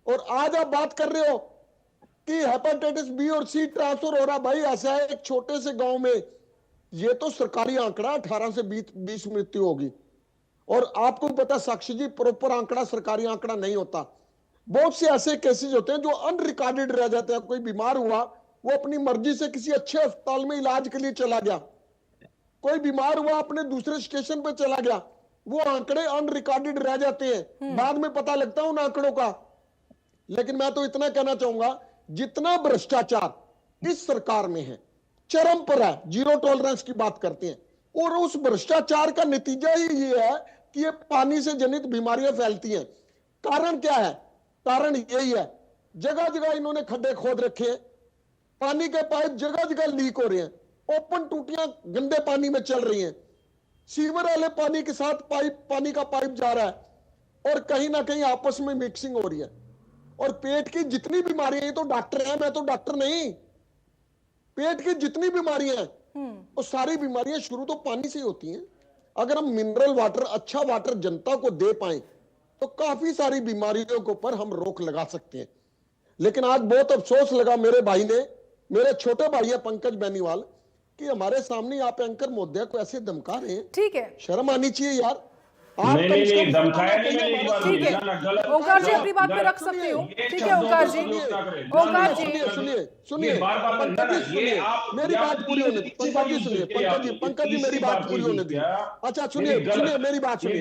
और आज आप बात कर रहे हो कि हेपेटाइटिस बी और सी ट्रांसफर हो रहा। भाई, ऐसा है एक छोटे से गांव में, ये तो सरकारी आंकड़ा 18 से 20 मृत्यु होगी। और आपको पता साक्षी जी, प्रॉपर आंकड़ा सरकारी आंकड़ा नहीं होता। बहुत से ऐसे केसेस होते हैं जो अनरिकॉर्डेड रह जाते हैं। कोई बीमार हुआ, वो अपनी मर्जी से किसी अच्छे अस्पताल में इलाज के लिए चला गया, कोई बीमार हुआ अपने दूसरे स्टेशन पे चला गया, वो आंकड़े अनरिकॉर्डेड रह जाते हैं, बाद में पता लगता है उन आंकड़ों का। लेकिन मैं तो इतना कहना चाहूंगा, जितना भ्रष्टाचार इस सरकार में है, चरम पर है, जीरो टॉलरेंस की बात करते हैं, और उस भ्रष्टाचार का नतीजा ही ये है कि ये पानी से जनित बीमारियां फैलती हैं। कारण क्या है? कारण यही है, जगह जगह इन्होंने खड्डे खोद रखे हैं, पानी के पाइप जगह जगह लीक हो रहे हैं, ओपन टूटियां गंदे पानी में चल रही हैं, सीवर वाले पानी के साथ पानी का पाइप जा रहा है, और कहीं ना कहीं आपस में मिक्सिंग हो रही है। और पेट की जितनी बीमारियां, ये तो डॉक्टर है, मैं तो डॉक्टर नहीं, पेट की जितनी बीमारियां हैं वो सारी बीमारियां शुरू तो पानी से ही होती हैं। अगर हम मिनरल वाटर, अच्छा वाटर जनता को दे पाए तो काफी सारी बीमारियों के ऊपर हम रोक लगा सकते हैं। लेकिन आज बहुत अफसोस लगा मेरे भाई ने, मेरे छोटे भाई है पंकज बेनीवाल, कि हमारे सामने आप एंकर महोदय को ऐसे धमका रहे हैं। ठीक है, शर्म आनी चाहिए यार। नहीं धमकाया नहीं मैंने एक बार। ठीक है ओंकार जी, अपनी बात पे रख सकते हो। ठीक है ओंकार जी, ओंकार जी सुनिए पंकज जी, सुनिए मेरी बात पूरी होने दीजिए। पंकज जी सुनिए, पंकज जी मेरी बात पूरी होने दीजिए। अच्छा सुनिए मेरी बात सुनिए,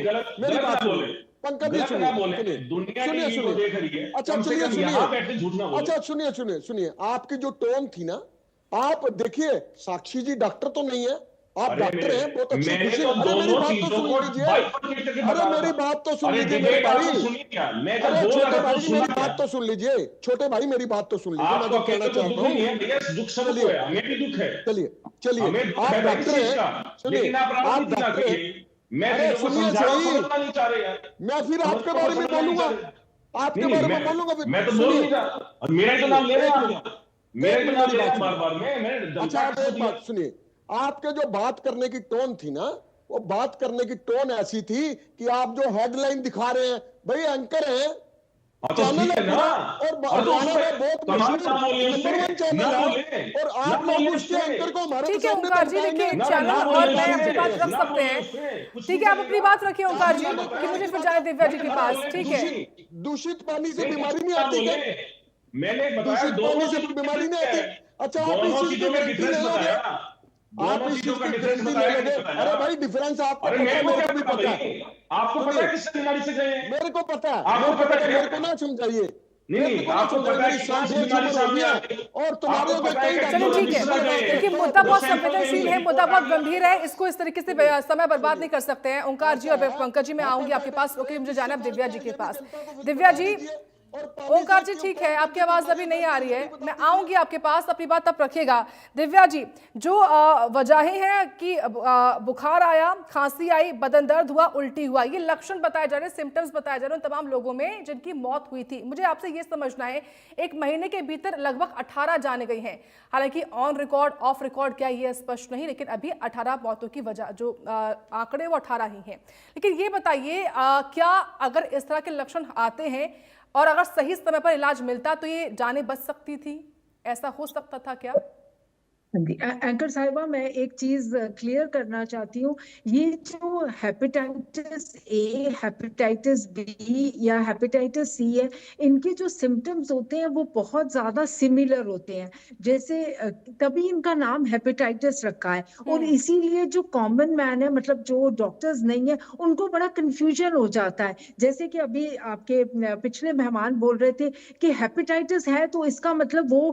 पंकज जी सुनिए, अच्छा सुनिए, आपकी जो टोन थी ना, आप देखिए साक्षी जी डॉक्टर तो नहीं है, आप डॉक्टर हैं, बहुत अच्छी खुशी। अरे मेरी बात तो सुन लीजिए, अरे मेरी बात तो सुन लीजिए मेरे भाई, अरे छोटे भाई मेरी बात तो सुन लीजिए, छोटे भाई मेरी बात तो सुन लीजिए, मैं जो कहना चाहता हूँ। चलिए आप डॉक्टर हैं, सुनिए आप डॉक्टर हैं, अरे सुनिए सही, मैं फिर आपके बारे में बोलूंगा, आपके बारे में बोलूंगा फिर। मैं तो बोल नहीं रहा, मेरा तो नाम ले रहे हैं, मेरा तो नाम ले रहे हैं बार-बार में। अच्छा आप एक बात सुनिए, आपके जो बात करने की टोन थी ना, वो बात करने की टोन ऐसी थी कि आप जो हेडलाइन दिखा रहे हैं, भाई एंकर हैं, चैनल है ना, और हरियाणा में बहुत मशहूर नंबर 1 चैनल है, और आप लोग उसके एंकर को हमारे ठीक है ओंकार जी, देखिए एक चैनल और मैं अपनी बात रख सकते हैं। ठीक है आप अपनी बात रखिए ओंकार जी, कि मुझे फिर जाए दिव्या जी के पास। ठीक है, दूषित पानी से बीमारी नहीं आती क्या? मैंने बताया दूषित पानी से बीमारी नहीं आती। अच्छा आप इस चीज की गारंटी ले लोगे, आप इस चीज की गारंटी ले लोगे? अरे भाई डिफरेंस आपको मेरे को भी पता है, आपको पता है किस बीमारी से गए? मेरे को पता है, आपको पता है, मेरे को ना समझाइए, नहीं आपको पता है और तुम्हारे चलिए ठीक है, क्योंकि मुद्दा बहुत संवेदनशील है, मुद्दा बहुत गंभीर है, इसको इस तरीके से समय बर्बाद नहीं कर सकते हैं। ओंकार जी और पंकज जी मैं आऊंगी आपके पास, ओके मुझे जाना है दिव्या जी के पास। दिव्या जी, ओंकार जी ठीक है, आपकी आवाज अभी नहीं आ रही है, मैं आऊंगी आपके पास, अपनी बात तब रखिएगा। दिव्या जी, जो वजहें हैं कि बुखार आया, खांसी आई, बदन दर्द हुआ, उल्टी हुआ, ये लक्षण बताए जा रहे हैं, सिम्टम्स बताए जा रहे हैं उन तमाम लोगों में जिनकी मौत हुई थी। मुझे आपसे ये समझना है, एक महीने के भीतर लगभग 18 जाने गई हैं, हालांकि ऑन रिकॉर्ड ऑफ रिकॉर्ड क्या ये स्पष्ट नहीं, लेकिन अभी 18 मौतों की वजह जो आंकड़े वो 18 ही हैं। लेकिन ये बताइए क्या अगर इस तरह के लक्षण आते हैं और अगर सही समय पर इलाज मिलता तो ये जानें बच सकती थी, ऐसा हो सकता था क्या? एंकर साहिबा, मैं एक चीज क्लियर करना चाहती हूँ, ये जो हेपेटाइटिस ए, हेपेटाइटिस बी या हेपेटाइटिस सी है, इनके जो सिम्टम्स होते हैं वो बहुत ज्यादा सिमिलर होते हैं, जैसे तभी इनका नाम हेपेटाइटिस रखा है, और इसीलिए जो कॉमन मैन है, मतलब जो डॉक्टर्स नहीं है, उनको बड़ा कंफ्यूजन हो जाता है। जैसे कि अभी आपके पिछले मेहमान बोल रहे थे कि हेपेटाइटिस है तो इसका मतलब वो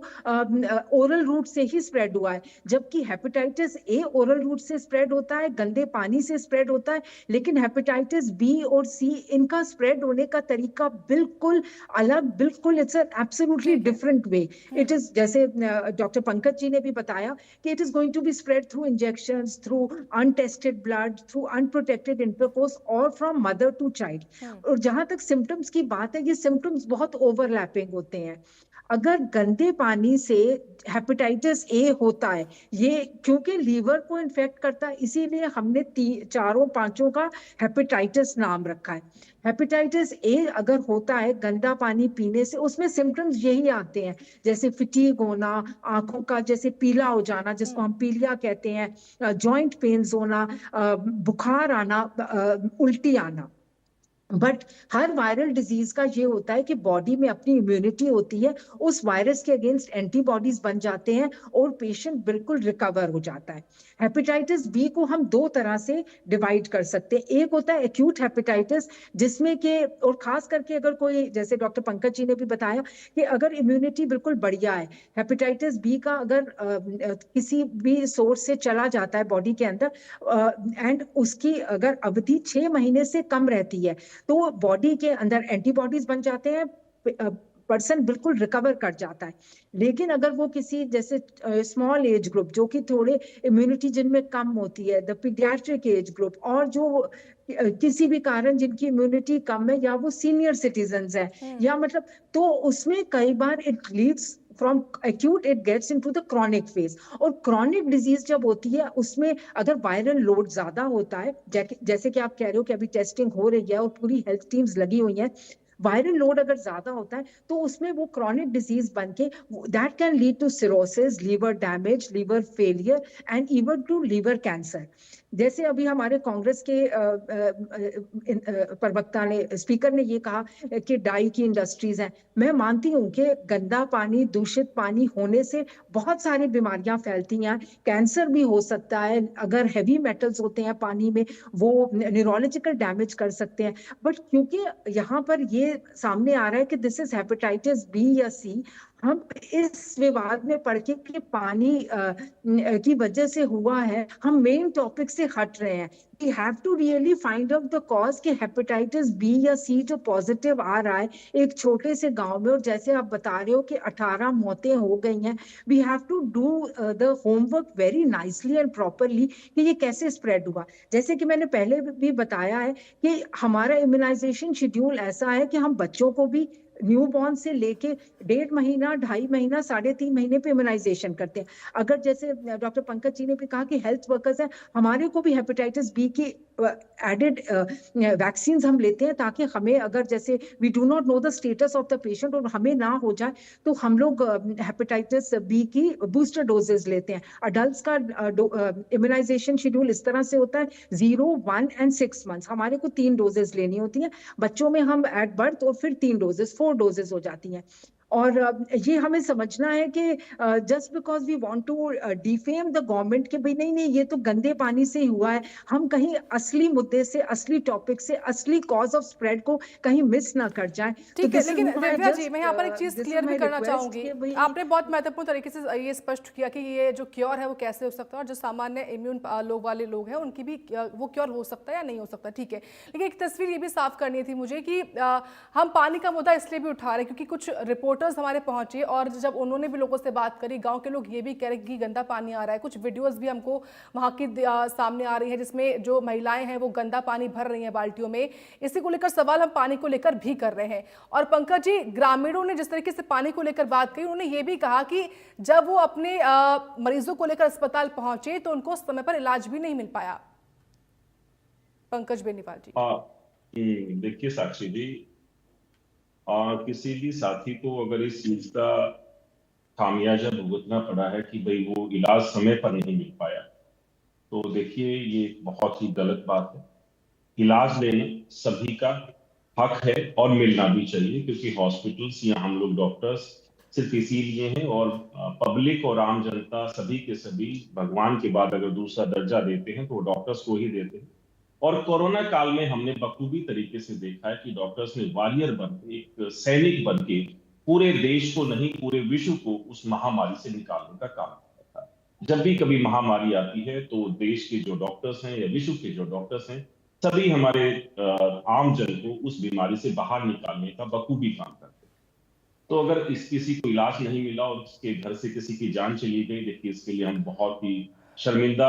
ओरल रूट से ही स्प्रेड हुआ है, जबकि हेपेटाइटिस ए ओरल रूट से स्प्रेड होता है, गंदे पानी से स्प्रेड होता है, लेकिन हेपेटाइटिस बी और सी इनका स्प्रेड होने का तरीका बिल्कुल अलग, बिल्कुल it's an absolutely different way. It is, जैसे डॉक्टर पंकज जी ने भी बताया कि it is going to be spread through injections, through untested blood, through unprotected intercourse और फ्रॉम मदर टू चाइल्ड। और जहां तक सिम्टम्स की बात है, ये सिम्टम्स बहुत ओवरलैपिंग होते हैं। अगर गंदे पानी से हेपेटाइटिस ए होता है, ये क्योंकि लीवर को इन्फेक्ट करता है, इसीलिए हमने 4-5 का हेपेटाइटिस नाम रखा है। हेपेटाइटिस ए अगर होता है गंदा पानी पीने से, उसमें सिम्टम्स यही आते हैं, जैसे फिटीग होना, आंखों का जैसे पीला हो जाना जिसको हम पीलिया कहते हैं, जॉइंट पेन्स होना, बुखार आना, उल्टी आना। बट हर वायरल डिजीज का ये होता है कि बॉडी में अपनी इम्यूनिटी होती है, उस वायरस के अगेंस्ट एंटीबॉडीज बन जाते हैं और पेशेंट बिल्कुल रिकवर हो जाता है। हेपेटाइटिस बी को हम दो तरह से डिवाइड कर सकते हैं। एक होता है एक्यूट हेपेटाइटिस, जिसमें कि और खास करके अगर कोई, जैसे डॉक्टर पंकज जी ने भी बताया कि अगर इम्यूनिटी बिल्कुल बढ़िया है, हेपेटाइटिस बी का अगर किसी भी सोर्स से चला जाता है बॉडी के अंदर एंड उसकी अगर अवधि 6 महीने से कम रहती है, तो बॉडी के अंदर एंटीबॉडीज बन जाते हैं, पर्सन बिल्कुल रिकवर कर जाता है। लेकिन अगर वो किसी जैसे स्मॉल एज ग्रुप, जो कि थोड़े इम्यूनिटी जिनमें कम होती है, द पीडियाट्रिक एज ग्रुप, और जो किसी भी कारण जिनकी इम्यूनिटी कम है, या वो सीनियर सिटीजन्स है, या मतलब, तो उसमें कई बार it leads from acute it gets into the chronic phase. और क्रॉनिक डिजीज जब होती है, उसमें अगर वायरल लोड ज्यादा होता है, जैसे कि आप कह रहे हो कि अभी टेस्टिंग हो रही है और पूरी हेल्थ टीम्स लगी हुई हैं, वायरल लोड अगर ज्यादा होता है तो उसमें वो क्रॉनिक डिजीज बन के that can lead to cirrhosis, liver damage, liver failure and even to liver cancer. जैसे अभी हमारे कांग्रेस के प्रवक्ता ने, स्पीकर ने ये कहा कि डाई की इंडस्ट्रीज हैं। मैं मानती हूँ कि गंदा पानी, दूषित पानी होने से बहुत सारी बीमारियां फैलती हैं, कैंसर भी हो सकता है। अगर हैवी मेटल्स होते हैं पानी में, वो न्यूरोलॉजिकल डैमेज कर सकते हैं। बट क्योंकि यहाँ पर ये सामने आ रहा है कि दिस इज हेपेटाइटिस बी या सी, हम इस विवाद में पड़ के कि पानी की वजह से हुआ है, हम मेन टॉपिक से हट रहे हैं। We have to really find out the cause कि हेपेटाइटिस बी या सी जो पॉजिटिव आ रहा है एक छोटे से गांव में, और जैसे आप बता रहे हो कि 18 मौतें हो गई हैं, we have to do the homework very nicely and properly कि ये कैसे स्प्रेड हुआ। जैसे कि मैंने पहले भी बताया है कि हमारा इम्यूनाइजेशन शेड्यूल ऐसा है कि हम बच्चों को भी न्यू बॉर्न से लेके 1.5 महीना, 2.5 महीना, 3.5 महीने पे इम्यूनाइजेशन करते हैं। अगर जैसे डॉक्टर पंकज जी ने भी कहा कि हेल्थ वर्कर्स हैं, हमारे को भी हेपेटाइटिस बी की एडेड वैक्सीन हम लेते हैं, ताकि हमें अगर जैसे we do not know the status of the patient और हमें ना हो जाए, तो हम लोग हेपेटाइटिस बी की बूस्टर डोजेज लेते हैं। अडल्ट का इम्यूनाइजेशन शेड्यूल इस तरह से होता है 0, 1 एंड 6 मंथ्स, हमारे को 3 डोजेज लेनी होती है। बच्चों में हम एट बर्थ और फिर 3 डोजेज, 4 डोजेज हो जाती हैं। और ये हमें समझना है कि just because we want to defame the government कि भाई नहीं नहीं, ये तो गंदे पानी से ही हुआ है, हम कहीं असली मुद्दे से, असली टॉपिक से, असली कॉज ऑफ स्प्रेड को कहीं मिस ना कर जाए। ठीक है, लेकिन दिव्या जी, मैं यहाँ पर एक चीज क्लियर भी करना चाहूंगी। आपने बहुत महत्वपूर्ण तरीके से ये स्पष्ट किया कि ये जो क्योर है वो कैसे हो सकता है, और जो सामान्य इम्यून लोग वाले लोग हैं उनकी भी वो क्योर हो सकता है या नहीं हो सकता। ठीक है, लेकिन एक तस्वीर ये भी साफ करनी थी मुझे कि हम पानी का मुद्दा इसलिए भी उठा रहे हैं क्योंकि कुछ रिपोर्टर्स हमारे पहुंचे, और जब उन्होंने भी लोगों से बात करी, गांव के लोग ये भी कह रहे कि गंदा पानी आ रहा है। कुछ वीडियोस भी हमको वहां की सामने आ रही है जिसमें जो महिलाएं हैं वो गंदा पानी भर रही हैं बाल्टियों में। इसी को लेकर सवाल हम पानी को लेकर भी कर रहे हैं। और पंकज जी, ग्रामीणों ने जिस तरीके से पानी को लेकर बात की, उन्होंने ये भी कहा कि जब वो अपने मरीजों को लेकर अस्पताल पहुंचे तो उनको समय पर इलाज भी नहीं मिल पाया। पंकज बेनीवाल जी। देखिए साक्षी जी, किसी भी साथी को अगर इस चीज का खामियाजा भुगतना पड़ा है कि भाई वो इलाज समय पर नहीं मिल पाया, तो देखिए ये बहुत ही गलत बात है। इलाज लेना सभी का हक है और मिलना भी चाहिए, क्योंकि हॉस्पिटल्स या हम लोग डॉक्टर्स सिर्फ इसीलिए हैं, और पब्लिक और आम जनता सभी के सभी भगवान के बाद अगर दूसरा दर्जा देते हैं तो वो डॉक्टर्स को ही देते हैं। और कोरोना काल में हमने बखूबी तरीके से देखा है कि डॉक्टर्स ने वॉरियर बन के, एक सैनिक बन के पूरे देश को नहीं पूरे विश्व को उस महामारी से निकालने का काम किया था। जब भी कभी महामारी आती है तो देश के जो डॉक्टर्स हैं या विश्व के जो डॉक्टर्स हैं, सभी हमारे आम जन को उस बीमारी से बाहर निकालने का बखूबी काम करते हैं। तो अगर किसी को इलाज नहीं मिला और उसके घर से किसी की जान चली गई, देखिए इसके लिए हम बहुत ही शर्मिंदा,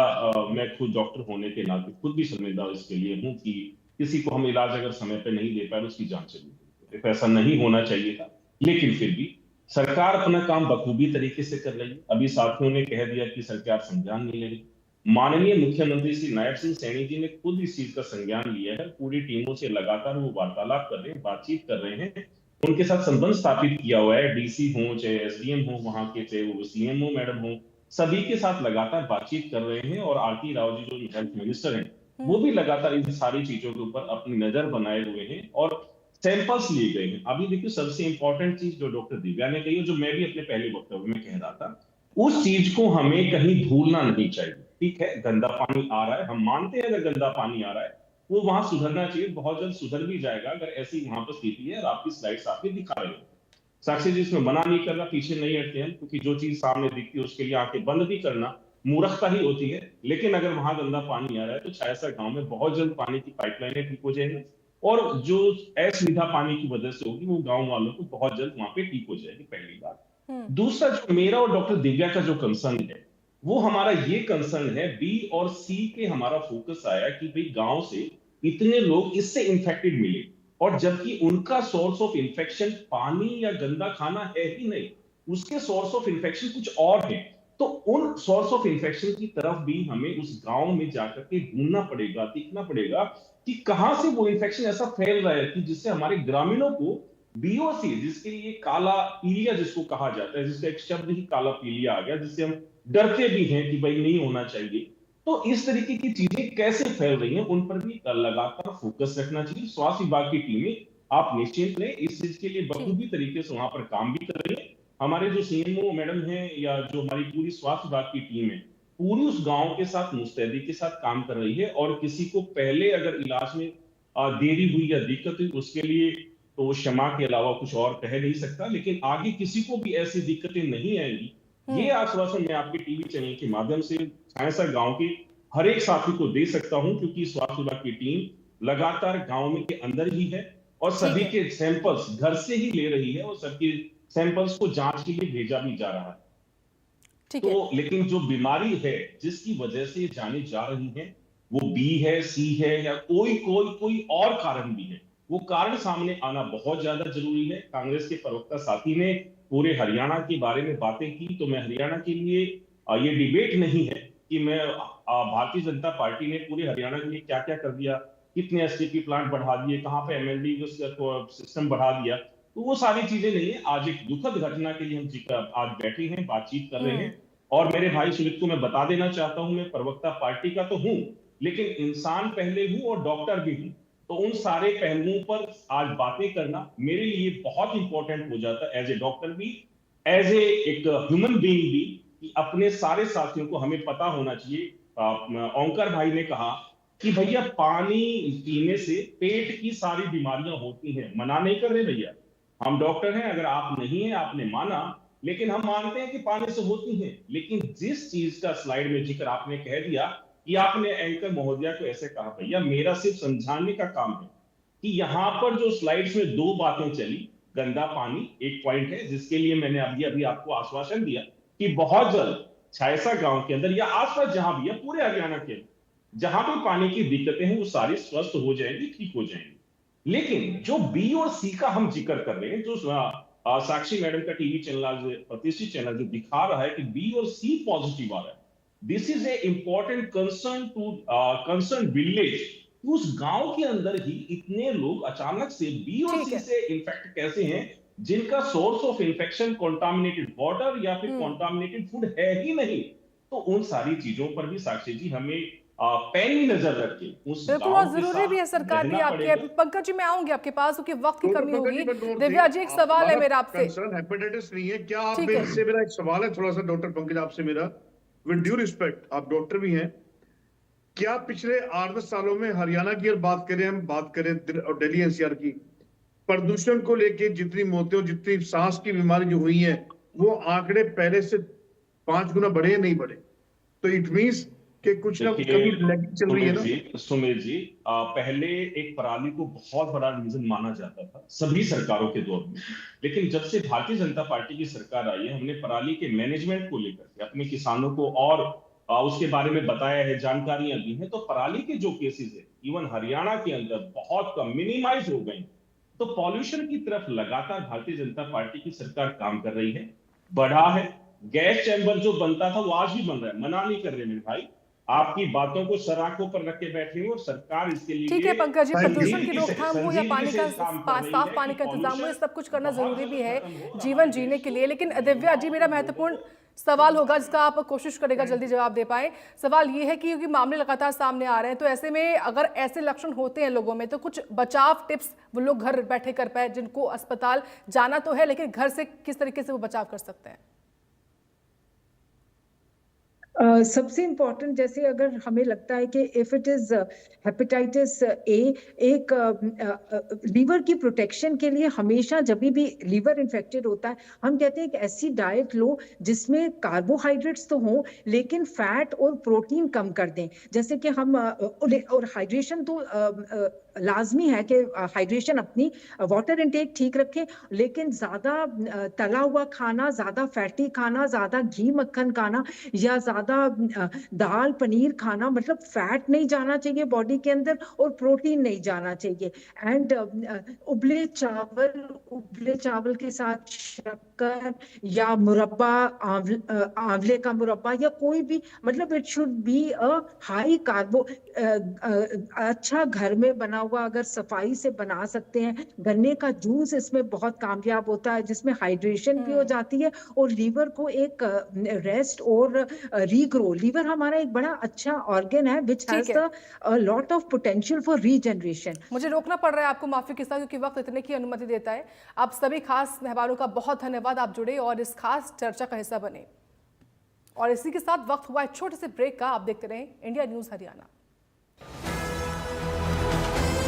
मैं खुद डॉक्टर होने के नाते खुद भी शर्मिंदा इसके लिए हूं कि किसी को हम इलाज अगर समय पे नहीं दे पाए, उसकी जान चली गई। ऐसा नहीं होना चाहिए था, लेकिन फिर भी सरकार अपना काम बखूबी तरीके से कर रही है। अभी साथियों ने कह दिया कि सरकार संज्ञान नहीं ले रही। माननीय मुख्यमंत्री श्री नायब सिंह सैनी जी ने खुद इस चीज का संज्ञान लिया है। पूरी टीमों से लगातार वो वार्तालाप कर रहे हैं, बातचीत कर रहे हैं, उनके साथ संबंध स्थापित किया हुआ है। डीसी हो, चाहे एसडीएम हो, वहां के चाहे वो सीएमओ मैडम हो, सभी के साथ लगातार बातचीत कर रहे हैं। और आरती राव जी जो हेल्थ मिनिस्टर हैं, वो भी लगातार इन सारी चीजों के ऊपर अपनी नजर बनाए हुए हैं और सैंपल्स लिए गए हैं। अभी देखिए सबसे इंपॉर्टेंट चीज जो डॉक्टर दिव्या ने कही, जो मैं भी अपने पहले वक्तव्य में कह रहा था, उस चीज को हमें कहीं भूलना नहीं चाहिए। ठीक है, गंदा पानी आ रहा है, हम मानते हैं अगर गंदा पानी आ रहा है वो वहां सुधरना चाहिए, बहुत जल्द सुधर भी जाएगा अगर ऐसी वहां पर स्थिति है। और आपकी स्लाइड्स आपके दिखा रहे हो साक्षी जी, इसमें मना नहीं कर रहा, पीछे नहीं हटते हैं, क्योंकि जो चीज सामने दिखती है उसके लिए आंखें बंद भी करना मूर्खता ही होती है। लेकिन अगर वहां गंदा पानी आ रहा है तो छायासा गांव में बहुत जल्द पानी की पाइपलाइनें ठीक हो जाएंगी और जो असुविधा पानी की वजह से होगी वो गांव वालों को बहुत जल्द वहां पे ठीक हो जाएगी, पहली बात। दूसरा, जो मेरा और डॉक्टर दिव्या का जो कंसर्न है वो हमारा ये कंसर्न है, बी और सी के हमारा फोकस आया कि भाई गांव से इतने लोग इससे इंफेक्टेड मिले और जबकि उनका सोर्स ऑफ इंफेक्शन पानी या गंदा खाना है ही नहीं, उसके सोर्स ऑफ इंफेक्शन कुछ और है। तो उन सोर्स ऑफ इंफेक्शन की तरफ भी हमें उस गांव में जाकर के ढूंढना पड़ेगा, देखना पड़ेगा कि कहां से वो इंफेक्शन ऐसा फैल रहा है कि जिससे हमारे ग्रामीणों को बीओसी, जिसके लिए काला पीलिया जिसको कहा जाता है, जिसका एक शब्द ही काला पीलिया आ गया, जिससे हम डरते भी हैं कि भाई नहीं होना चाहिए। तो इस तरीके की चीजें कैसे फैल रही हैं उन पर भी लगातार फोकस रखना चाहिए। स्वास्थ्य विभाग की टीमें, आप निश्चिंत रहें, इस चीज के लिए बखूबी तरीके से वहां पर काम भी कर रही है। हमारे जो सीएमओ मैडम हैं या जो हमारी पूरी स्वास्थ्य विभाग की टीम है, पूरी उस गांव के साथ मुस्तैदी के साथ काम कर रही है और किसी को पहले अगर इलाज में देरी हुई या दिक्कत हुई उसके लिए तो क्षमा के अलावा कुछ और कह नहीं सकता, लेकिन आगे किसी को भी ऐसी दिक्कतें नहीं आएंगी, ये आश्वासन मैं आपके टीवी चैनल के माध्यम से छायासा गांव के हर एक साथी को दे सकता हूं, क्योंकि स्वास्थ्य विभाग की टीम लगातार गांव में के अंदर ही है और सभी के सैंपल्स घर से ही ले रही है और सबके सैंपल्स को जांच के लिए भेजा भी जा रहा है। तो लेकिन जो बीमारी है जिसकी वजह से जाने जा रही है वो बी है, सी है या कोई और कारण भी है, वो कारण सामने आना बहुत ज्यादा जरूरी है। कांग्रेस के प्रवक्ता साथी ने पूरे हरियाणा के बारे में बातें की, तो मैं हरियाणा के लिए ये डिबेट नहीं है कि मैं भारतीय जनता पार्टी ने पूरे हरियाणा के लिए क्या क्या कर दिया, कितने एसटीपी प्लांट बढ़ा दिए, कहां पे एमएलडी सिस्टम बढ़ा दिया, तो वो सारी चीजें नहीं है। आज एक दुखद घटना के लिए हम आज बैठे हैं, बातचीत कर रहे हैं और मेरे भाई सुमित को मैं बता देना चाहता हूं, मैं प्रवक्ता पार्टी का तो हूं लेकिन इंसान पहले हूं और डॉक्टर भी हूं, तो उन सारे पहलुओं पर आज बातें करना मेरे लिए बहुत इंपॉर्टेंट हो जाता है, एज ए डॉक्टर भी, एज ए एक ह्यूमन बीइंग भी, कि अपने सारे साथियों को हमें पता होना चाहिए। ओंकार भाई ने कहा कि भैया पानी पीने से पेट की सारी बीमारियां होती हैं, मना नहीं कर रहे भैया, हम डॉक्टर हैं, अगर आप नहीं है आपने माना, लेकिन हम मानते हैं कि पानी से होती हैं। लेकिन जिस चीज का स्लाइड में जिक्र आपने कह दिया कि आपने एंकर महोदया को ऐसे कहा, भैया मेरा सिर्फ समझाने का काम है कि यहां पर जो स्लाइड्स में दो बातें चली, गंदा पानी एक पॉइंट है जिसके लिए मैंने अभी आपको आश्वासन दिया कि बहुत जल्द छायासा गांव के अंदर या आसपास जहां भी है पूरे हरियाणा के जहां पे पानी की दिक्कतें हैं वो सारी स्वस्थ हो जाएंगी, ठीक हो जाएंगी। लेकिन जो बी और सी का हम जिक्र कर रहे हैं, जो साक्षी मैडम का टीवी चैनल, प्रतिष्ठित चैनल जो दिखा रहा है कि बी और सी पॉजिटिव आ रहा है, this is a important concern to concern village. उस गांव के अंदर ही इतने लोग अचानक से बी और सी से इन्फेक्ट कैसे हैं, जिनका source of infection contaminated water या फिर कॉन्टामिनेटेड फूड है ही नहीं। तो उन सारी चीजों पर भी साक्षी जी हमें पैनी नजर रख के उस बिल्कुल, और जरूरी भी है सरकार भी आपके। पंकज जी मैं आऊंगी आपके पास क्योंकि वक्त की कमी होगी। दिव्या जी एक सवाल है मेरा आपसे, कंसर्न हेपेटाइटिस नहीं है क्या? आप इससे मेरा एक सवाल है थोड़ा सा डॉक्टर पंकज आपसे मेरा, विद ड्यू रिस्पेक्ट, आप डॉक्टर भी हैं, क्या पिछले 8-10 सालों में हरियाणा की बात करें, हम बात करें और दिल्ली एनसीआर की, प्रदूषण को लेके जितनी मौतें, जितनी सांस की बीमारी जो हुई है, वो आंकड़े पहले से 5 गुना बढ़े नहीं बढ़े? तो इट मींस कि कुछ ना कुछ कमी चल रही है ना। सुमेर जी, पहले एक पराली को बहुत बड़ा रीजन माना जाता था सभी सरकारों के दौर में, लेकिन जब से भारतीय जनता पार्टी की सरकार आई है, हमने पराली के मैनेजमेंट को लेकर अपने किसानों को और उसके बारे में बताया है, जानकारियां दी हैं, तो पराली के जो केसेस है इवन हरियाणा के अंदर बहुत कम, मिनिमाइज हो गई। तो पॉल्यूशन की तरफ लगातार भारतीय जनता पार्टी की सरकार काम कर रही है, बढ़ा है। गैस चैम्बर जो बनता था वो आज भी बन रहा है, मना नहीं कर रहे मेरे भाई, आपकी बातों को सर आंखों पर रख के बैठे हो और सरकार इसके लिए ठीक है पंकज जी, प्रदूषण की रोकथाम हो या पानी का साफ पानी का इंतजाम हो, ये सब कुछ करना जरूरी भी है जीवन जीने के लिए। लेकिन दिव्या जी मेरा महत्वपूर्ण सवाल होगा जिसका आप कोशिश करेगा जल्दी जवाब दे पाए। सवाल ये है कि क्योंकि मामले लगातार सामने आ रहे हैं, तो ऐसे में अगर ऐसे लक्षण होते हैं लोगों में तो कुछ बचाव टिप्स वो लोग घर बैठे कर पाए, जिनको अस्पताल जाना तो है लेकिन घर से किस तरीके से वो बचाव कर सकते हैं? सबसे इम्पोर्टेंट, जैसे अगर हमें लगता है कि if it is hepatitis A, एक लीवर की प्रोटेक्शन के लिए हमेशा जब भी लीवर इन्फेक्टेड होता है हम कहते हैं एक ऐसी डाइट लो जिसमें कार्बोहाइड्रेट्स तो हों लेकिन फैट और प्रोटीन कम कर दें। जैसे कि हम और हाइड्रेशन तो लाजमी है कि हाइड्रेशन अपनी वाटर इनटेक ठीक रखें, लेकिन ज्यादा तला हुआ खाना, ज्यादा फैटी खाना, ज्यादा घी मक्खन खाना या ज्यादा दाल पनीर खाना, मतलब फैट नहीं जाना चाहिए बॉडी के अंदर और प्रोटीन नहीं जाना चाहिए। एंड उबले चावल के साथ शक्कर या मुरब्बा, आंवले का मुरब्बा या कोई भी, मतलब it should be a high carbo, अच्छा घर में बना हुआ, अगर सफाई से बना सकते हैं। गन्ने का जूस इसमें बहुत कामयाब होता है जिसमें हाइड्रेशन भी हो जाती है और लीवर को एक रेस्ट और रीग्रो। लीवर हमारा एक बड़ा अच्छा ऑर्गन है which has a lot of potential for regeneration. मुझे रोकना पड़ रहा है आपको, माफी के साथ, क्योंकि वक्त इतने की अनुमति देता है। आप सभी खास मेहमानों का बहुत धन्यवाद, आप जुड़े और इस खास चर्चा का हिस्सा बने। और इसी के साथ वक्त हुआ है छोटे से ब्रेक का। आप देखते रहें इंडिया न्यूज हरियाणा।